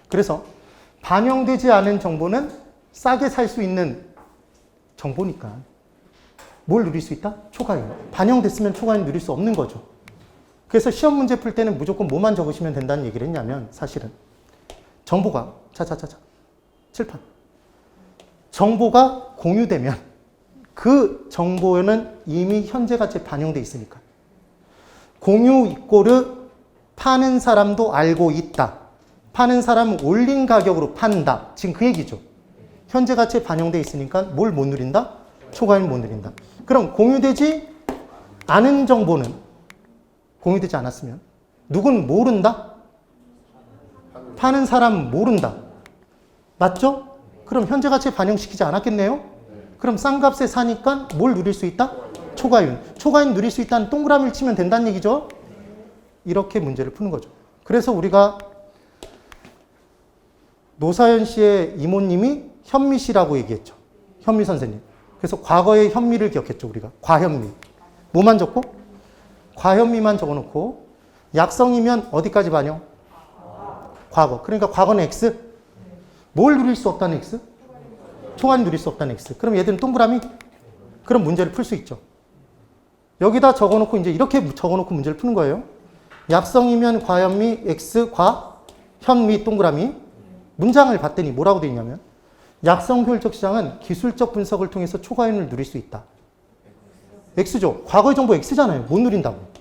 A: 그래서 반영되지 않은 정보는 싸게 살 수 있는 정보니까 뭘 누릴 수 있다? 초과이윤. 반영됐으면 초과이윤 누릴 수 없는 거죠. 그래서 시험 문제 풀 때는 무조건 뭐만 적으시면 된다는 얘기를 했냐면 사실은 정보가 칠판 정보가 공유되면 그 정보에는 이미 현재 가치에 반영돼 있으니까 공유 이꼬르 파는 사람도 알고 있다. 파는 사람은 올린 가격으로 판다. 지금 그 얘기죠. 현재 가치에 반영돼 있으니까 뭘 못 누린다? 초과이윤 못 누린다. 그럼 공유되지 않은 정보는 공유되지 않았으면 누군 모른다? 파는 사람 모른다. 맞죠? 그럼 현재 가치에 반영시키지 않았겠네요? 그럼 싼 값에 사니까 뭘 누릴 수 있다? 초과이윤. 초과이윤 누릴 수 있다는 동그라미를 치면 된다는 얘기죠? 이렇게 문제를 푸는 거죠. 그래서 우리가 노사연 씨의 이모님이 현미 씨라고 얘기했죠. 현미 선생님. 그래서 과거의 현미를 기억했죠, 우리가. 과현미. 뭐만 적고? 과현미만 적어놓고 약성이면 어디까지 반영? 과거. 그러니까 과거는 X. 뭘 누릴 수 없다는 X? 초과이윤 누릴 수 없다는 X. 그럼 얘들은 동그라미? 그럼 문제를 풀 수 있죠. 여기다 적어놓고 이제 이렇게 적어놓고 문제를 푸는 거예요. 약성이면 과현미 X 과현미 동그라미. 문장을 봤더니 뭐라고 되어 있냐면 약성 효율적 시장은 기술적 분석을 통해서 초과이윤을 누릴 수 있다. X죠. 과거의 정보 X잖아요. 못 누린다고.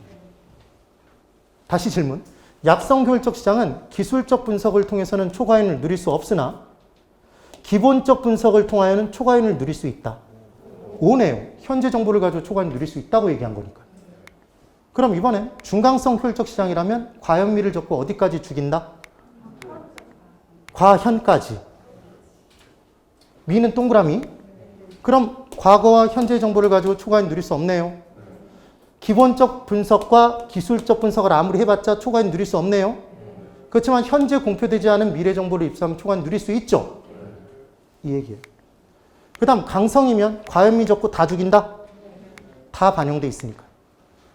A: 다시 질문. 약성 효율적 시장은 기술적 분석을 통해서는 초과이윤을 누릴 수 없으나 기본적 분석을 통하여는 초과이윤을 누릴 수 있다. 오네요. 현재 정보를 가지고 초과이윤을 누릴 수 있다고 얘기한 거니까. 그럼 이번엔 중강성 효율적 시장이라면 과현미를 적고 어디까지 죽인다? 과현까지. 미는 동그라미. 그럼 과거와 현재 정보를 가지고 초과이윤 누릴 수 없네요. 기본적 분석과 기술적 분석을 아무리 해봤자 초과이윤 누릴 수 없네요. 그렇지만 현재 공표되지 않은 미래 정보를 입수하면 초과이윤 누릴 수 있죠. 이 얘기예요. 그 다음 강성이면 과현미 적고 다 죽인다? 다 반영돼 있으니까.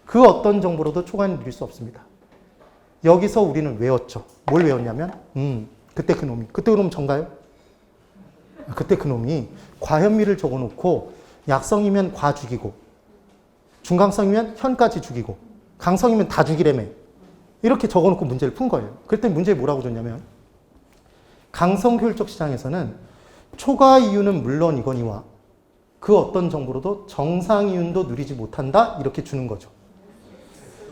A: 그 어떤 정보로도 초과이윤 누릴 수 없습니다. 여기서 우리는 외웠죠. 뭘 외웠냐면 그때 그놈 전가요? 그때 그놈이 과현미를 적어놓고 약성이면 과 죽이고 중강성이면 현까지 죽이고 강성이면 다 죽이래며 이렇게 적어놓고 문제를 푼 거예요. 그랬더니 문제에 뭐라고 줬냐면 강성 효율적 시장에서는 초과이윤은 물론이거니와 그 어떤 정보로도 정상이윤도 누리지 못한다 이렇게 주는 거죠.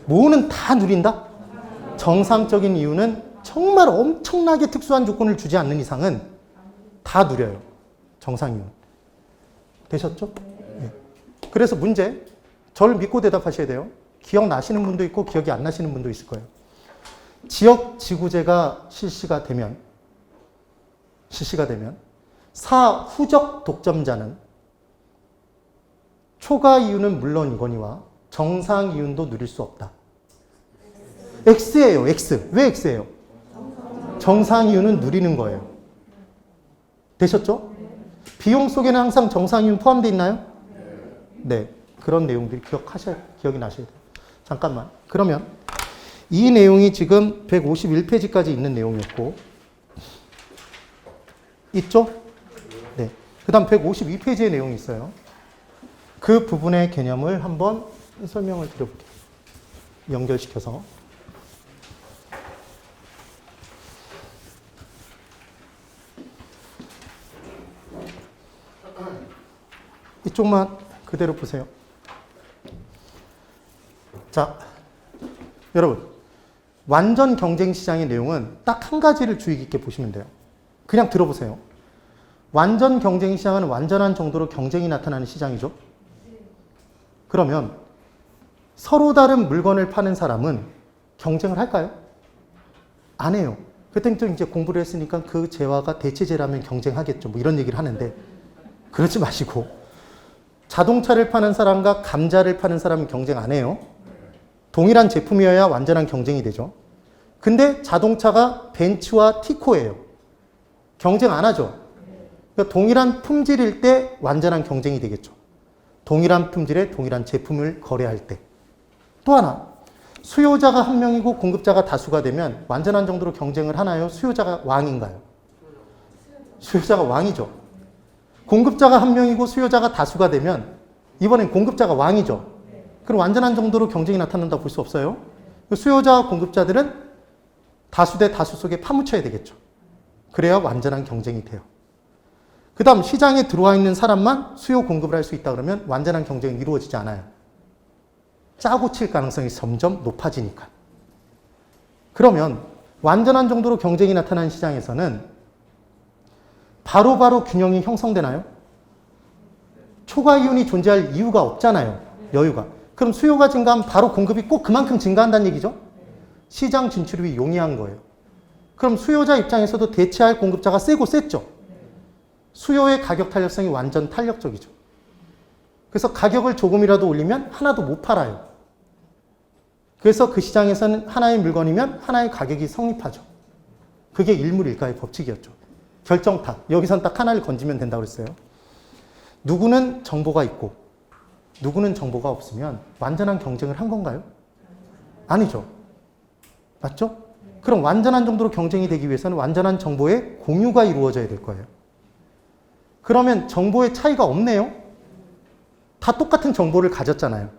A: 뭐는 다 누린다? 정상적인 이유는 정말 엄청나게 특수한 조건을 주지 않는 이상은 다 누려요. 정상이윤. 되셨죠? 네. 그래서 문제, 저를 믿고 대답하셔야 돼요. 기억나시는 분도 있고 기억이 안 나시는 분도 있을 거예요. 지역 지구제가 실시가 되면 사후적 독점자는 초과 이윤은 물론이거니와 정상 이윤도 누릴 수 없다. X예요, X. 왜 X예요? 정상 이윤은 누리는 거예요. 되셨죠? 비용 속에는 항상 정상 이윤 포함되어 있나요? 네. 그런 내용들이 기억이 나셔야 돼요. 잠깐만. 그러면 이 내용이 지금 151페이지까지 있는 내용이었고, 있죠? 네. 그 다음 152페이지의 내용이 있어요. 그 부분의 개념을 한번 설명을 드려볼게요. 연결시켜서. 이쪽만 그대로 보세요. 자, 여러분. 완전 경쟁 시장의 내용은 딱 한 가지를 주의 깊게 보시면 돼요. 그냥 들어보세요. 완전 경쟁 시장은 완전한 정도로 경쟁이 나타나는 시장이죠. 그러면 서로 다른 물건을 파는 사람은 경쟁을 할까요? 안 해요. 그때부터 이제 공부를 했으니까 그 재화가 대체재라면 경쟁하겠죠. 뭐 이런 얘기를 하는데 그러지 마시고 자동차를 파는 사람과 감자를 파는 사람은 경쟁 안 해요. 동일한 제품이어야 완전한 경쟁이 되죠. 근데 자동차가 벤츠와 티코예요. 경쟁 안 하죠. 그러니까 동일한 품질일 때 완전한 경쟁이 되겠죠. 동일한 품질의 동일한 제품을 거래할 때. 또 하나, 수요자가 한 명이고 공급자가 다수가 되면 완전한 정도로 경쟁을 하나요? 수요자가 왕인가요? 수요자가 왕이죠. 공급자가 한 명이고 수요자가 다수가 되면 이번엔 공급자가 왕이죠. 그럼 완전한 정도로 경쟁이 나타난다고 볼 수 없어요. 수요자와 공급자들은 다수 대 다수 속에 파묻혀야 되겠죠. 그래야 완전한 경쟁이 돼요. 그 다음 시장에 들어와 있는 사람만 수요 공급을 할 수 있다 그러면 완전한 경쟁이 이루어지지 않아요. 짜고 칠 가능성이 점점 높아지니까. 그러면 완전한 정도로 경쟁이 나타나는 시장에서는 바로바로 균형이 형성되나요? 초과 이윤이 존재할 이유가 없잖아요. 여유가. 그럼 수요가 증가하면 바로 공급이 꼭 그만큼 증가한다는 얘기죠? 시장 진출이 용이한 거예요. 그럼 수요자 입장에서도 대체할 공급자가 세고 셌죠? 수요의 가격 탄력성이 완전 탄력적이죠. 그래서 가격을 조금이라도 올리면 하나도 못 팔아요. 그래서 그 시장에서는 하나의 물건이면 하나의 가격이 성립하죠. 그게 일물일가의 법칙이었죠. 결정타. 여기선 딱 하나를 건지면 된다고 그랬어요. 누구는 정보가 있고 누구는 정보가 없으면 완전한 경쟁을 한 건가요? 아니죠. 맞죠? 그럼 완전한 정도로 경쟁이 되기 위해서는 완전한 정보의 공유가 이루어져야 될 거예요. 그러면 정보의 차이가 없네요. 다 똑같은 정보를 가졌잖아요.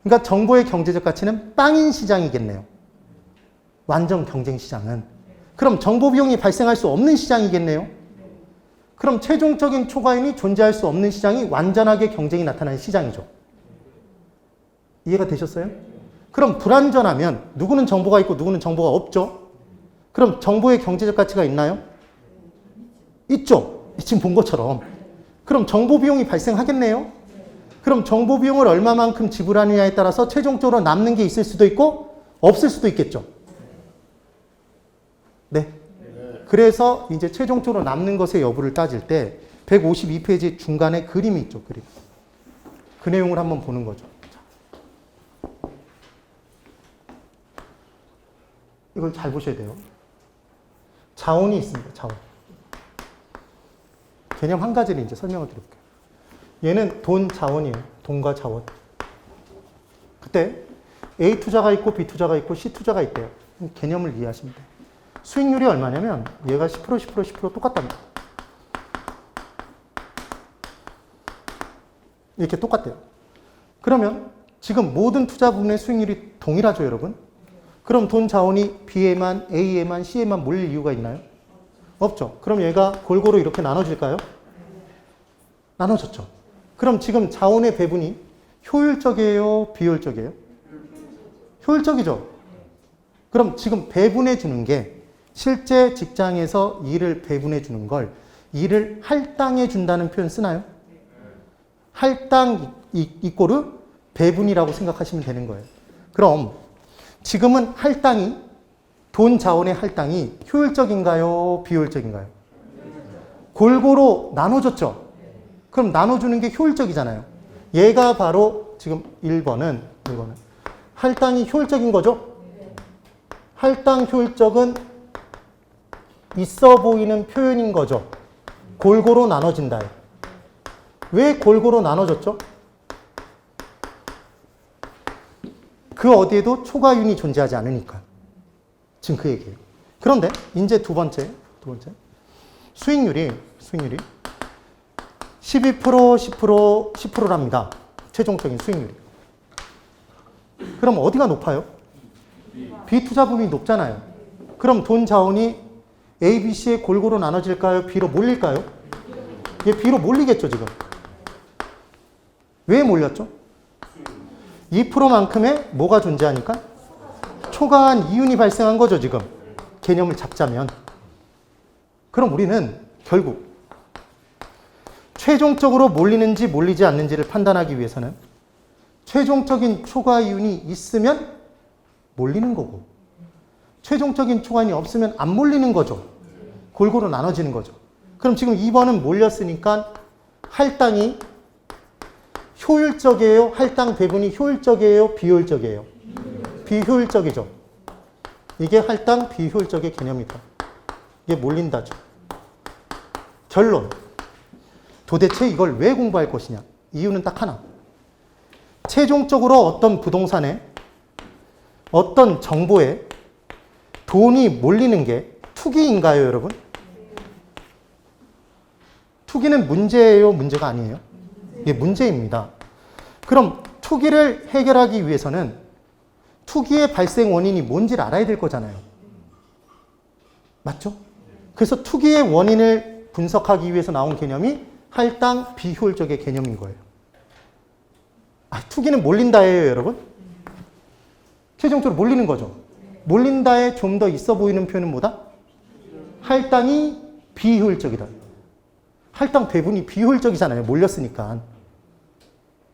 A: 그러니까 정보의 경제적 가치는 빵인 시장이겠네요. 완전 경쟁 시장은. 그럼 정보 비용이 발생할 수 없는 시장이겠네요. 그럼 최종적인 초과이윤이 존재할 수 없는 시장이 완전하게 경쟁이 나타나는 시장이죠. 이해가 되셨어요? 그럼 불완전하면 누구는 정보가 있고 누구는 정보가 없죠? 그럼 정보의 경제적 가치가 있나요? 있죠. 지금 본 것처럼. 그럼 정보 비용이 발생하겠네요? 그럼 정보 비용을 얼마만큼 지불하느냐에 따라서 최종적으로 남는 게 있을 수도 있고 없을 수도 있겠죠. 네. 그래서 이제 최종적으로 남는 것의 여부를 따질 때 152페이지 중간에 그림이 있죠. 그림. 그 내용을 한번 보는 거죠. 이걸 잘 보셔야 돼요. 자원이 있습니다. 자원. 개념 한 가지를 이제 설명을 드릴게요. 얘는 돈 자원이에요. 돈과 자원. 그때 A 투자가 있고 B 투자가 있고 C 투자가 있대요. 개념을 이해하시면 돼요. 수익률이 얼마냐면 얘가 10%, 10%, 10% 똑같답니다. 이렇게 똑같대요. 그러면 지금 모든 투자 부분의 수익률이 동일하죠, 여러분? 그럼 돈 자원이 B에만, A에만, C에만 몰릴 이유가 있나요? 없죠. 그럼 얘가 골고루 이렇게 나눠질까요? 나눠졌죠. 그럼 지금 자원의 배분이 효율적이에요, 비효율적이에요? 효율적이죠. 그럼 지금 배분해 주는 게 실제 직장에서 일을 배분해 주는 걸 일을 할당해 준다는 표현 쓰나요? 할당 이꼬르 배분이라고 생각하시면 되는 거예요. 그럼 지금은 할당이 돈 자원의 할당이 효율적인가요? 비효율적인가요? 골고루 나눠줬죠? 그럼 나눠주는 게 효율적이잖아요. 얘가 바로 지금 1번은 할당이 효율적인 거죠? 할당 효율적은 있어 보이는 표현인 거죠. 골고루 나눠진다. 왜 골고루 나눠졌죠? 그 어디에도 초과윤이 존재하지 않으니까. 지금 그 얘기예요. 그런데 이제 두 번째 수익률이 12%, 10%, 10%랍니다. 최종적인 수익률이. 그럼 어디가 높아요? B투자 부분이 높잖아요. 그럼 돈 자원이 A, B, C에 골고루 나눠질까요? B로 몰릴까요? 얘 B로 몰리겠죠, 지금. 왜 몰렸죠? 2%만큼의 뭐가 존재하니까? 초과한 이윤이 발생한 거죠, 지금. 개념을 잡자면. 그럼 우리는 결국 최종적으로 몰리는지 몰리지 않는지를 판단하기 위해서는 최종적인 초과 이윤이 있으면 몰리는 거고 최종적인 초과이윤이 없으면 안 몰리는 거죠. 골고루 나눠지는 거죠. 그럼 지금 2번은 몰렸으니까 할당이 효율적이에요? 할당 배분이 효율적이에요? 비효율적이에요? 비효율적이죠. 이게 할당 비효율적의 개념이다. 이게 몰린다죠. 결론. 도대체 이걸 왜 공부할 것이냐? 이유는 딱 하나. 최종적으로 어떤 부동산에 어떤 정보에 돈이 몰리는 게 투기인가요, 여러분? 투기는 문제예요, 문제가 아니에요? 이게 문제입니다. 그럼 투기를 해결하기 위해서는 투기의 발생 원인이 뭔지를 알아야 될 거잖아요. 맞죠? 그래서 투기의 원인을 분석하기 위해서 나온 개념이 할당 비효율적의 개념인 거예요. 투기는 몰린다예요, 여러분? 최종적으로 몰리는 거죠. 몰린다에 좀 더 있어 보이는 표현은 뭐다? 할당이 비효율적이다. 할당 배분이 비효율적이잖아요. 몰렸으니까.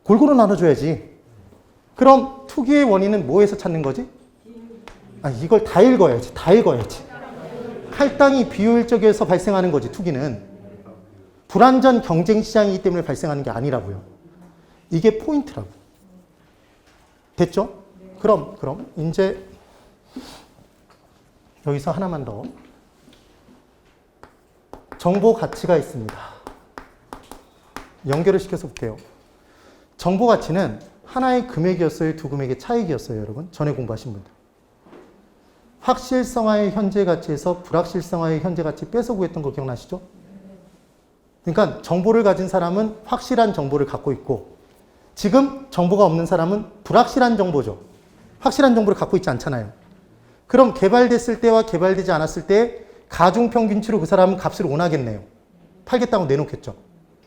A: 골고루 나눠줘야지. 그럼 투기의 원인은 뭐에서 찾는 거지? 이걸 다 읽어야지. 다 읽어야지. 할당이 비효율적에서 발생하는 거지, 투기는. 불완전 경쟁 시장이기 때문에 발생하는 게 아니라고요. 이게 포인트라고. 됐죠? 그럼 이제 여기서 하나만 더. 정보 가치가 있습니다. 연결을 시켜서 볼게요. 정보 가치는 하나의 금액이었어요? 두 금액의 차익이었어요, 여러분? 전에 공부하신 분들. 확실성화의 현재 가치에서 불확실성화의 현재 가치 뺏어 구했던 거 기억나시죠? 그러니까 정보를 가진 사람은 확실한 정보를 갖고 있고 지금 정보가 없는 사람은 불확실한 정보죠. 확실한 정보를 갖고 있지 않잖아요. 그럼 개발됐을 때와 개발되지 않았을 때 가중평균치로 그 사람은 값을 원하겠네요. 팔겠다고 내놓겠죠.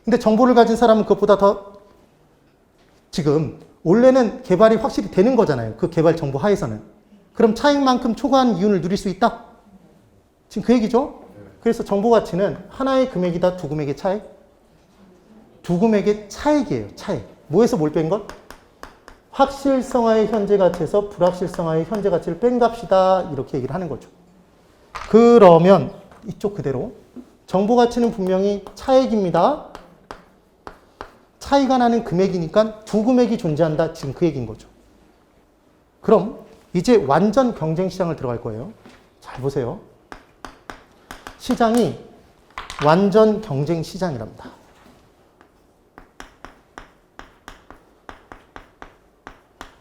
A: 근데 정보를 가진 사람은 그것보다 더 지금 원래는 개발이 확실히 되는 거잖아요. 그 개발 정보 하에서는. 그럼 차익만큼 초과한 이윤을 누릴 수 있다? 지금 그 얘기죠? 그래서 정보 가치는 하나의 금액이다, 두 금액의 차익? 두 금액의 차익이에요, 차익. 뭐에서 뭘 뺀 것? 확실성화의 현재 가치에서 불확실성화의 현재 가치를 뺀 값이다. 이렇게 얘기를 하는 거죠. 그러면 이쪽 그대로 정보 가치는 분명히 차익입니다. 차이가 나는 금액이니까 두 금액이 존재한다. 지금 그 얘기인 거죠. 그럼 이제 완전 경쟁 시장을 들어갈 거예요. 잘 보세요. 시장이 완전 경쟁 시장이랍니다.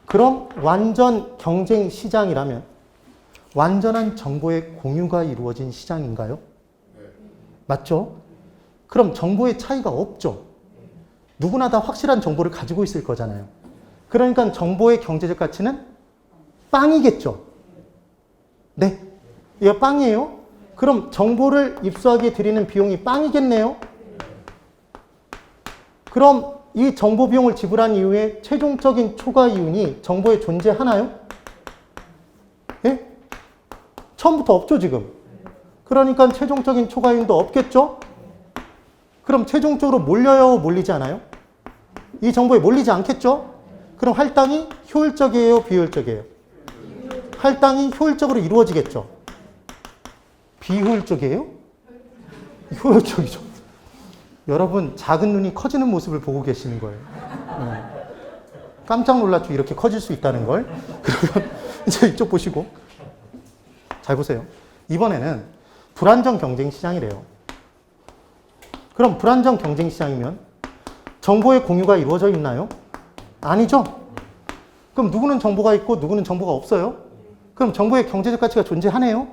A: 그럼 완전 경쟁 시장이라면 완전한 정보의 공유가 이루어진 시장인가요? 맞죠? 그럼 정보의 차이가 없죠. 누구나 다 확실한 정보를 가지고 있을 거잖아요. 그러니까 정보의 경제적 가치는 빵이겠죠. 네. 이거 빵이에요? 그럼 정보를 입수하기에 들이는 비용이 빵이겠네요. 그럼 이 정보 비용을 지불한 이후에 최종적인 초과 이윤이 정보에 존재하나요? 예? 처음부터 없죠, 지금. 그러니까 최종적인 초과 이윤도 없겠죠? 그럼 최종적으로 몰려요, 몰리지 않아요? 이 정보에 몰리지 않겠죠? 그럼 할당이 효율적이에요, 비효율적이에요? 할당이 효율적으로 이루어지겠죠? 비효율적이에요? 효율적이죠. 여러분, 작은 눈이 커지는 모습을 보고 계시는 거예요. 깜짝 놀랐죠. 이렇게 커질 수 있다는 걸. 그러면 이제 이쪽 보시고. 잘 보세요. 이번에는 불안정 경쟁 시장이래요. 그럼 불안정 경쟁 시장이면 정보의 공유가 이루어져 있나요? 아니죠. 그럼 누구는 정보가 있고 누구는 정보가 없어요? 그럼 정보의 경제적 가치가 존재하네요?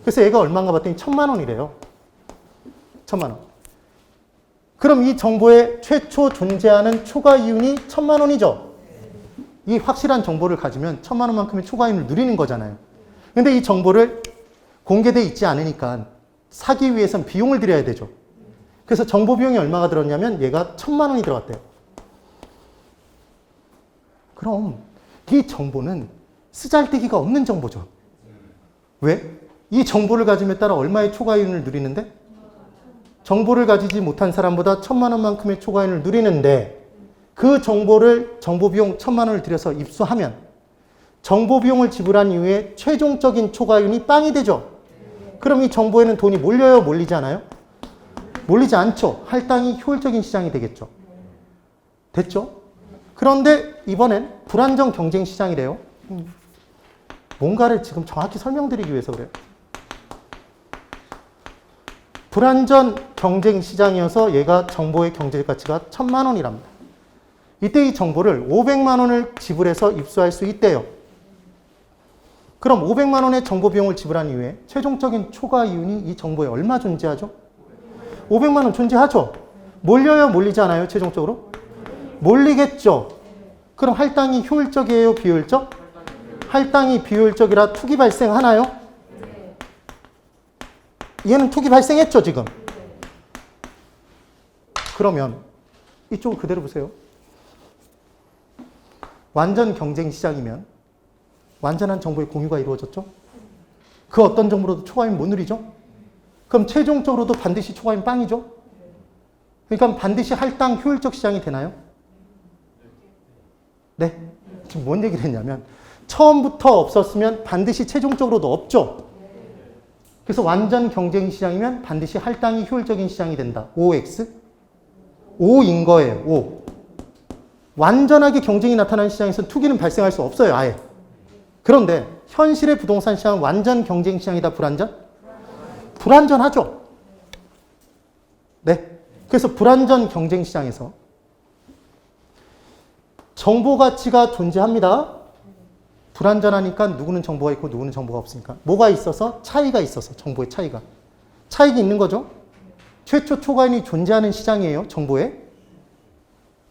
A: 그래서 얘가 얼마인가 봤더니 1,000만 원이래요. 1,000만 원. 그럼 이 정보에 최초 존재하는 초과 이윤이 1,000만 원이죠? 이 확실한 정보를 가지면 1,000만 원만큼의 초과 이윤을 누리는 거잖아요. 근데 이 정보를 공개되어 있지 않으니까 사기 위해선 비용을 들여야 되죠. 그래서 정보 비용이 얼마가 들었냐면 얘가 1,000만 원이 들어갔대요. 그럼 이 정보는 쓰잘데기가 없는 정보죠. 왜? 이 정보를 가짐에 따라 얼마의 초과이윤을 누리는데? 정보를 가지지 못한 사람보다 1,000만 원만큼의 초과이윤을 누리는데 그 정보를 정보 비용 1,000만 원을 들여서 입수하면 정보 비용을 지불한 이후에 최종적인 초과이윤이 빵이 되죠. 그럼 이 정보에는 돈이 몰려요? 몰리지 않아요? 몰리지 않죠. 할당이 효율적인 시장이 되겠죠. 됐죠? 그런데 이번엔 불안정 경쟁 시장이래요. 뭔가를 지금 정확히 설명드리기 위해서 그래요. 불안전 경쟁 시장이어서 얘가 정보의 경제적 가치가 1,000만 원이랍니다. 이때 이 정보를 500만 원을 지불해서 입수할 수 있대요. 그럼 500만 원의 정보 비용을 지불한 이후에 최종적인 초과 이윤이 이 정보에 얼마 존재하죠? 500만 원 존재하죠? 몰려요? 몰리지 않아요? 최종적으로? 몰리겠죠? 그럼 할당이 효율적이에요? 비효율적? 할당이 비효율적이라 투기 발생하나요? 얘는 투기 발생했죠, 지금? 그러면 이쪽을 그대로 보세요. 완전 경쟁 시장이면 완전한 정보의 공유가 이루어졌죠? 그 어떤 정보로도 초과이윤 못 누리죠? 그럼 최종적으로도 반드시 초과이윤 빵이죠? 그러니까 반드시 할당 효율적 시장이 되나요? 네. 지금 뭔 얘기를 했냐면 처음부터 없었으면 반드시 최종적으로도 없죠? 그래서 완전 경쟁 시장이면 반드시 할당이 효율적인 시장이 된다. OX? O인 거예요. O. 완전하게 경쟁이 나타나는 시장에서는 투기는 발생할 수 없어요. 아예. 그런데 현실의 부동산 시장은 완전 경쟁 시장이다. 불안전? 불안전하죠. 네. 그래서 불안전 경쟁 시장에서 정보 가치가 존재합니다. 불안전하니까 누구는 정보가 있고 누구는 정보가 없으니까. 뭐가 있어서? 차이가 있어서. 정보의 차이가. 차이가 있는 거죠. 최초 초과인이 존재하는 시장이에요. 정보에.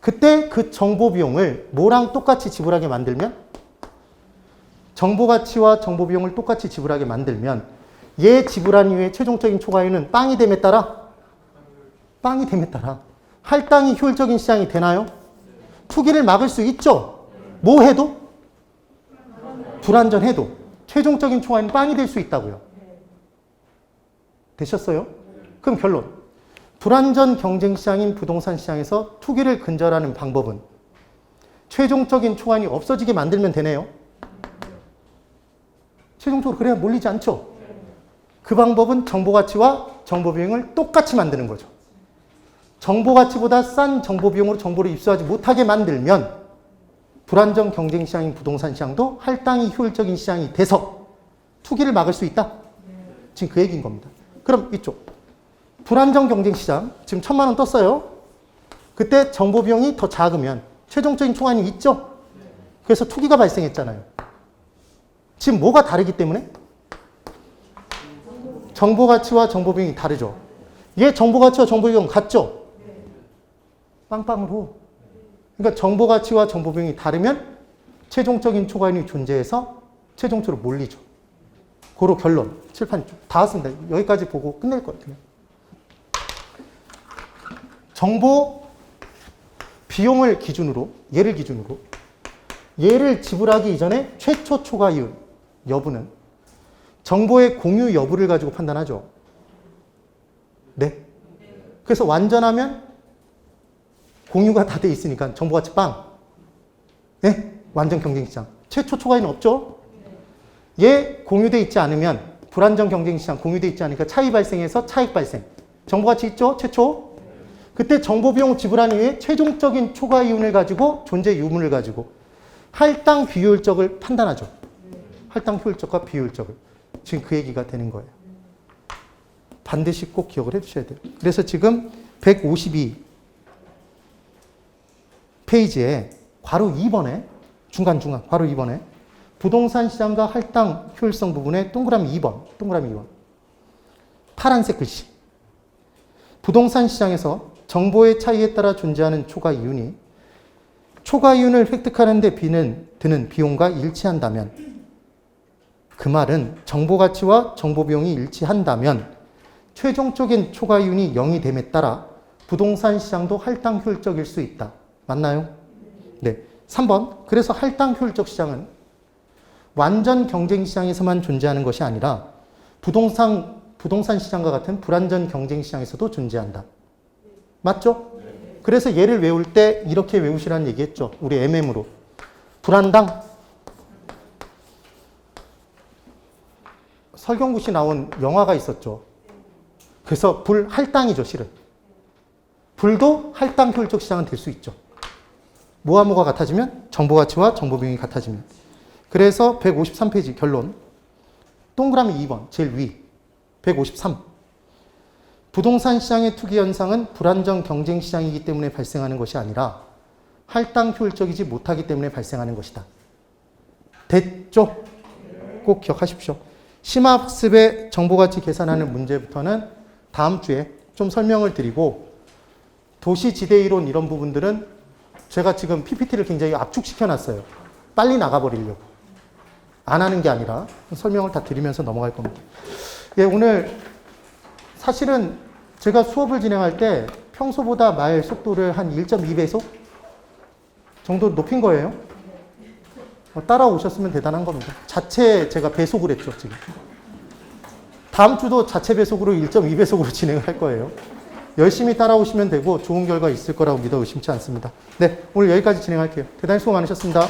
A: 그때 그 정보 비용을 뭐랑 똑같이 지불하게 만들면 정보 가치와 정보 비용을 똑같이 지불하게 만들면 얘 지불한 이후에 최종적인 초과이윤은 빵이 됨에 따라 할당이 효율적인 시장이 되나요? 투기를 막을 수 있죠. 뭐 해도? 불안전해도 최종적인 초과이윤은 빵이 될 수 있다고요. 되셨어요? 그럼 결론. 불안전 경쟁 시장인 부동산 시장에서 투기를 근절하는 방법은 최종적인 초과이윤이 없어지게 만들면 되네요. 최종적으로 그래야 몰리지 않죠. 그 방법은 정보 가치와 정보 비용을 똑같이 만드는 거죠. 정보 가치보다 싼 정보 비용으로 정보를 입수하지 못하게 만들면 불안정 경쟁 시장인 부동산 시장도 할당이 효율적인 시장이 돼서 투기를 막을 수 있다. 지금 그 얘기인 겁니다. 그럼 이쪽 불안정 경쟁 시장 지금 1,000만 원 떴어요. 그때 정보 비용이 더 작으면 최종적인 초과이윤이 있죠. 그래서 투기가 발생했잖아요. 지금 뭐가 다르기 때문에? 정보 가치와 정보 비용이 다르죠. 얘 정보 가치와 정보 비용 같죠? 빵빵으로. 그러니까 정보 가치와 정보 비용이 다르면 최종적인 초과이윤이 존재해서 최종적으로 몰리죠. 고로 결론. 칠판 다 왔습니다. 여기까지 보고 끝낼 것 같아요. 정보 비용을 기준으로, 얘를 지불하기 이전에 최초 초과이윤 여부는 정보의 공유 여부를 가지고 판단하죠. 네. 그래서 완전하면 공유가 다 돼 있으니까 정보가치 빵. 네. 완전 경쟁시장. 최초 초과이윤 없죠? 얘 공유돼 있지 않으면 불안정 경쟁시장 공유돼 있지 않으니까 차이 발생해서 차익 발생. 정보가치 있죠? 최초. 그때 정보비용 지불한 이후에 최종적인 초과 이윤을 가지고 존재 유무를 가지고 할당 비효율적을 판단하죠. 할당 효율적과 비효율적을. 지금 그 얘기가 되는 거예요. 반드시 꼭 기억을 해주셔야 돼요. 그래서 지금 152 페이지에 괄호 2번에 중간 괄호 2번에 부동산 시장과 할당 효율성 부분에 동그라미 2번 파란색 글씨 부동산 시장에서 정보의 차이에 따라 존재하는 초과 이윤이 초과 이윤을 획득하는 데 드는 비용과 일치한다면 그 말은 정보 가치와 정보 비용이 일치한다면 최종적인 초과 이윤이 0이 됨에 따라 부동산 시장도 할당 효율적일 수 있다. 맞나요? 네. 3번. 그래서 할당 효율적 시장은 완전 경쟁 시장에서만 존재하는 것이 아니라 부동산 시장과 같은 불완전 경쟁 시장에서도 존재한다. 맞죠? 그래서 얘를 외울 때 이렇게 외우시라는 얘기했죠. 우리 MM으로. 불한당. 설경구 씨 나온 영화가 있었죠. 그래서 불할당이죠, 실은. 불도 할당 효율적 시장은 될 수 있죠. 뭐와 뭐가 같아지면? 정보 가치와 정보 비용이 같아지면. 그래서 153페이지 결론. 동그라미 2번, 제일 위. 153. 부동산 시장의 투기 현상은 불안정 경쟁 시장이기 때문에 발생하는 것이 아니라 할당 효율적이지 못하기 때문에 발생하는 것이다. 됐죠? 꼭 기억하십시오. 심화학습의 정보가치 계산하는 문제부터는 다음 주에 좀 설명을 드리고 도시지대이론 이런 부분들은 제가 지금 PPT를 굉장히 압축시켜 놨어요. 빨리 나가버리려고. 안 하는 게 아니라 설명을 다 드리면서 넘어갈 겁니다. 예, 오늘 사실은 제가 수업을 진행할 때 평소보다 말 속도를 한 1.2배속 정도 높인 거예요. 따라오셨으면 대단한 겁니다. 자체 제가 배속을 했죠, 지금. 다음 주도 자체 배속으로 1.2배속으로 진행을 할 거예요. 열심히 따라오시면 되고 좋은 결과 있을 거라고 믿어 의심치 않습니다. 네, 오늘 여기까지 진행할게요. 대단히 수고 많으셨습니다.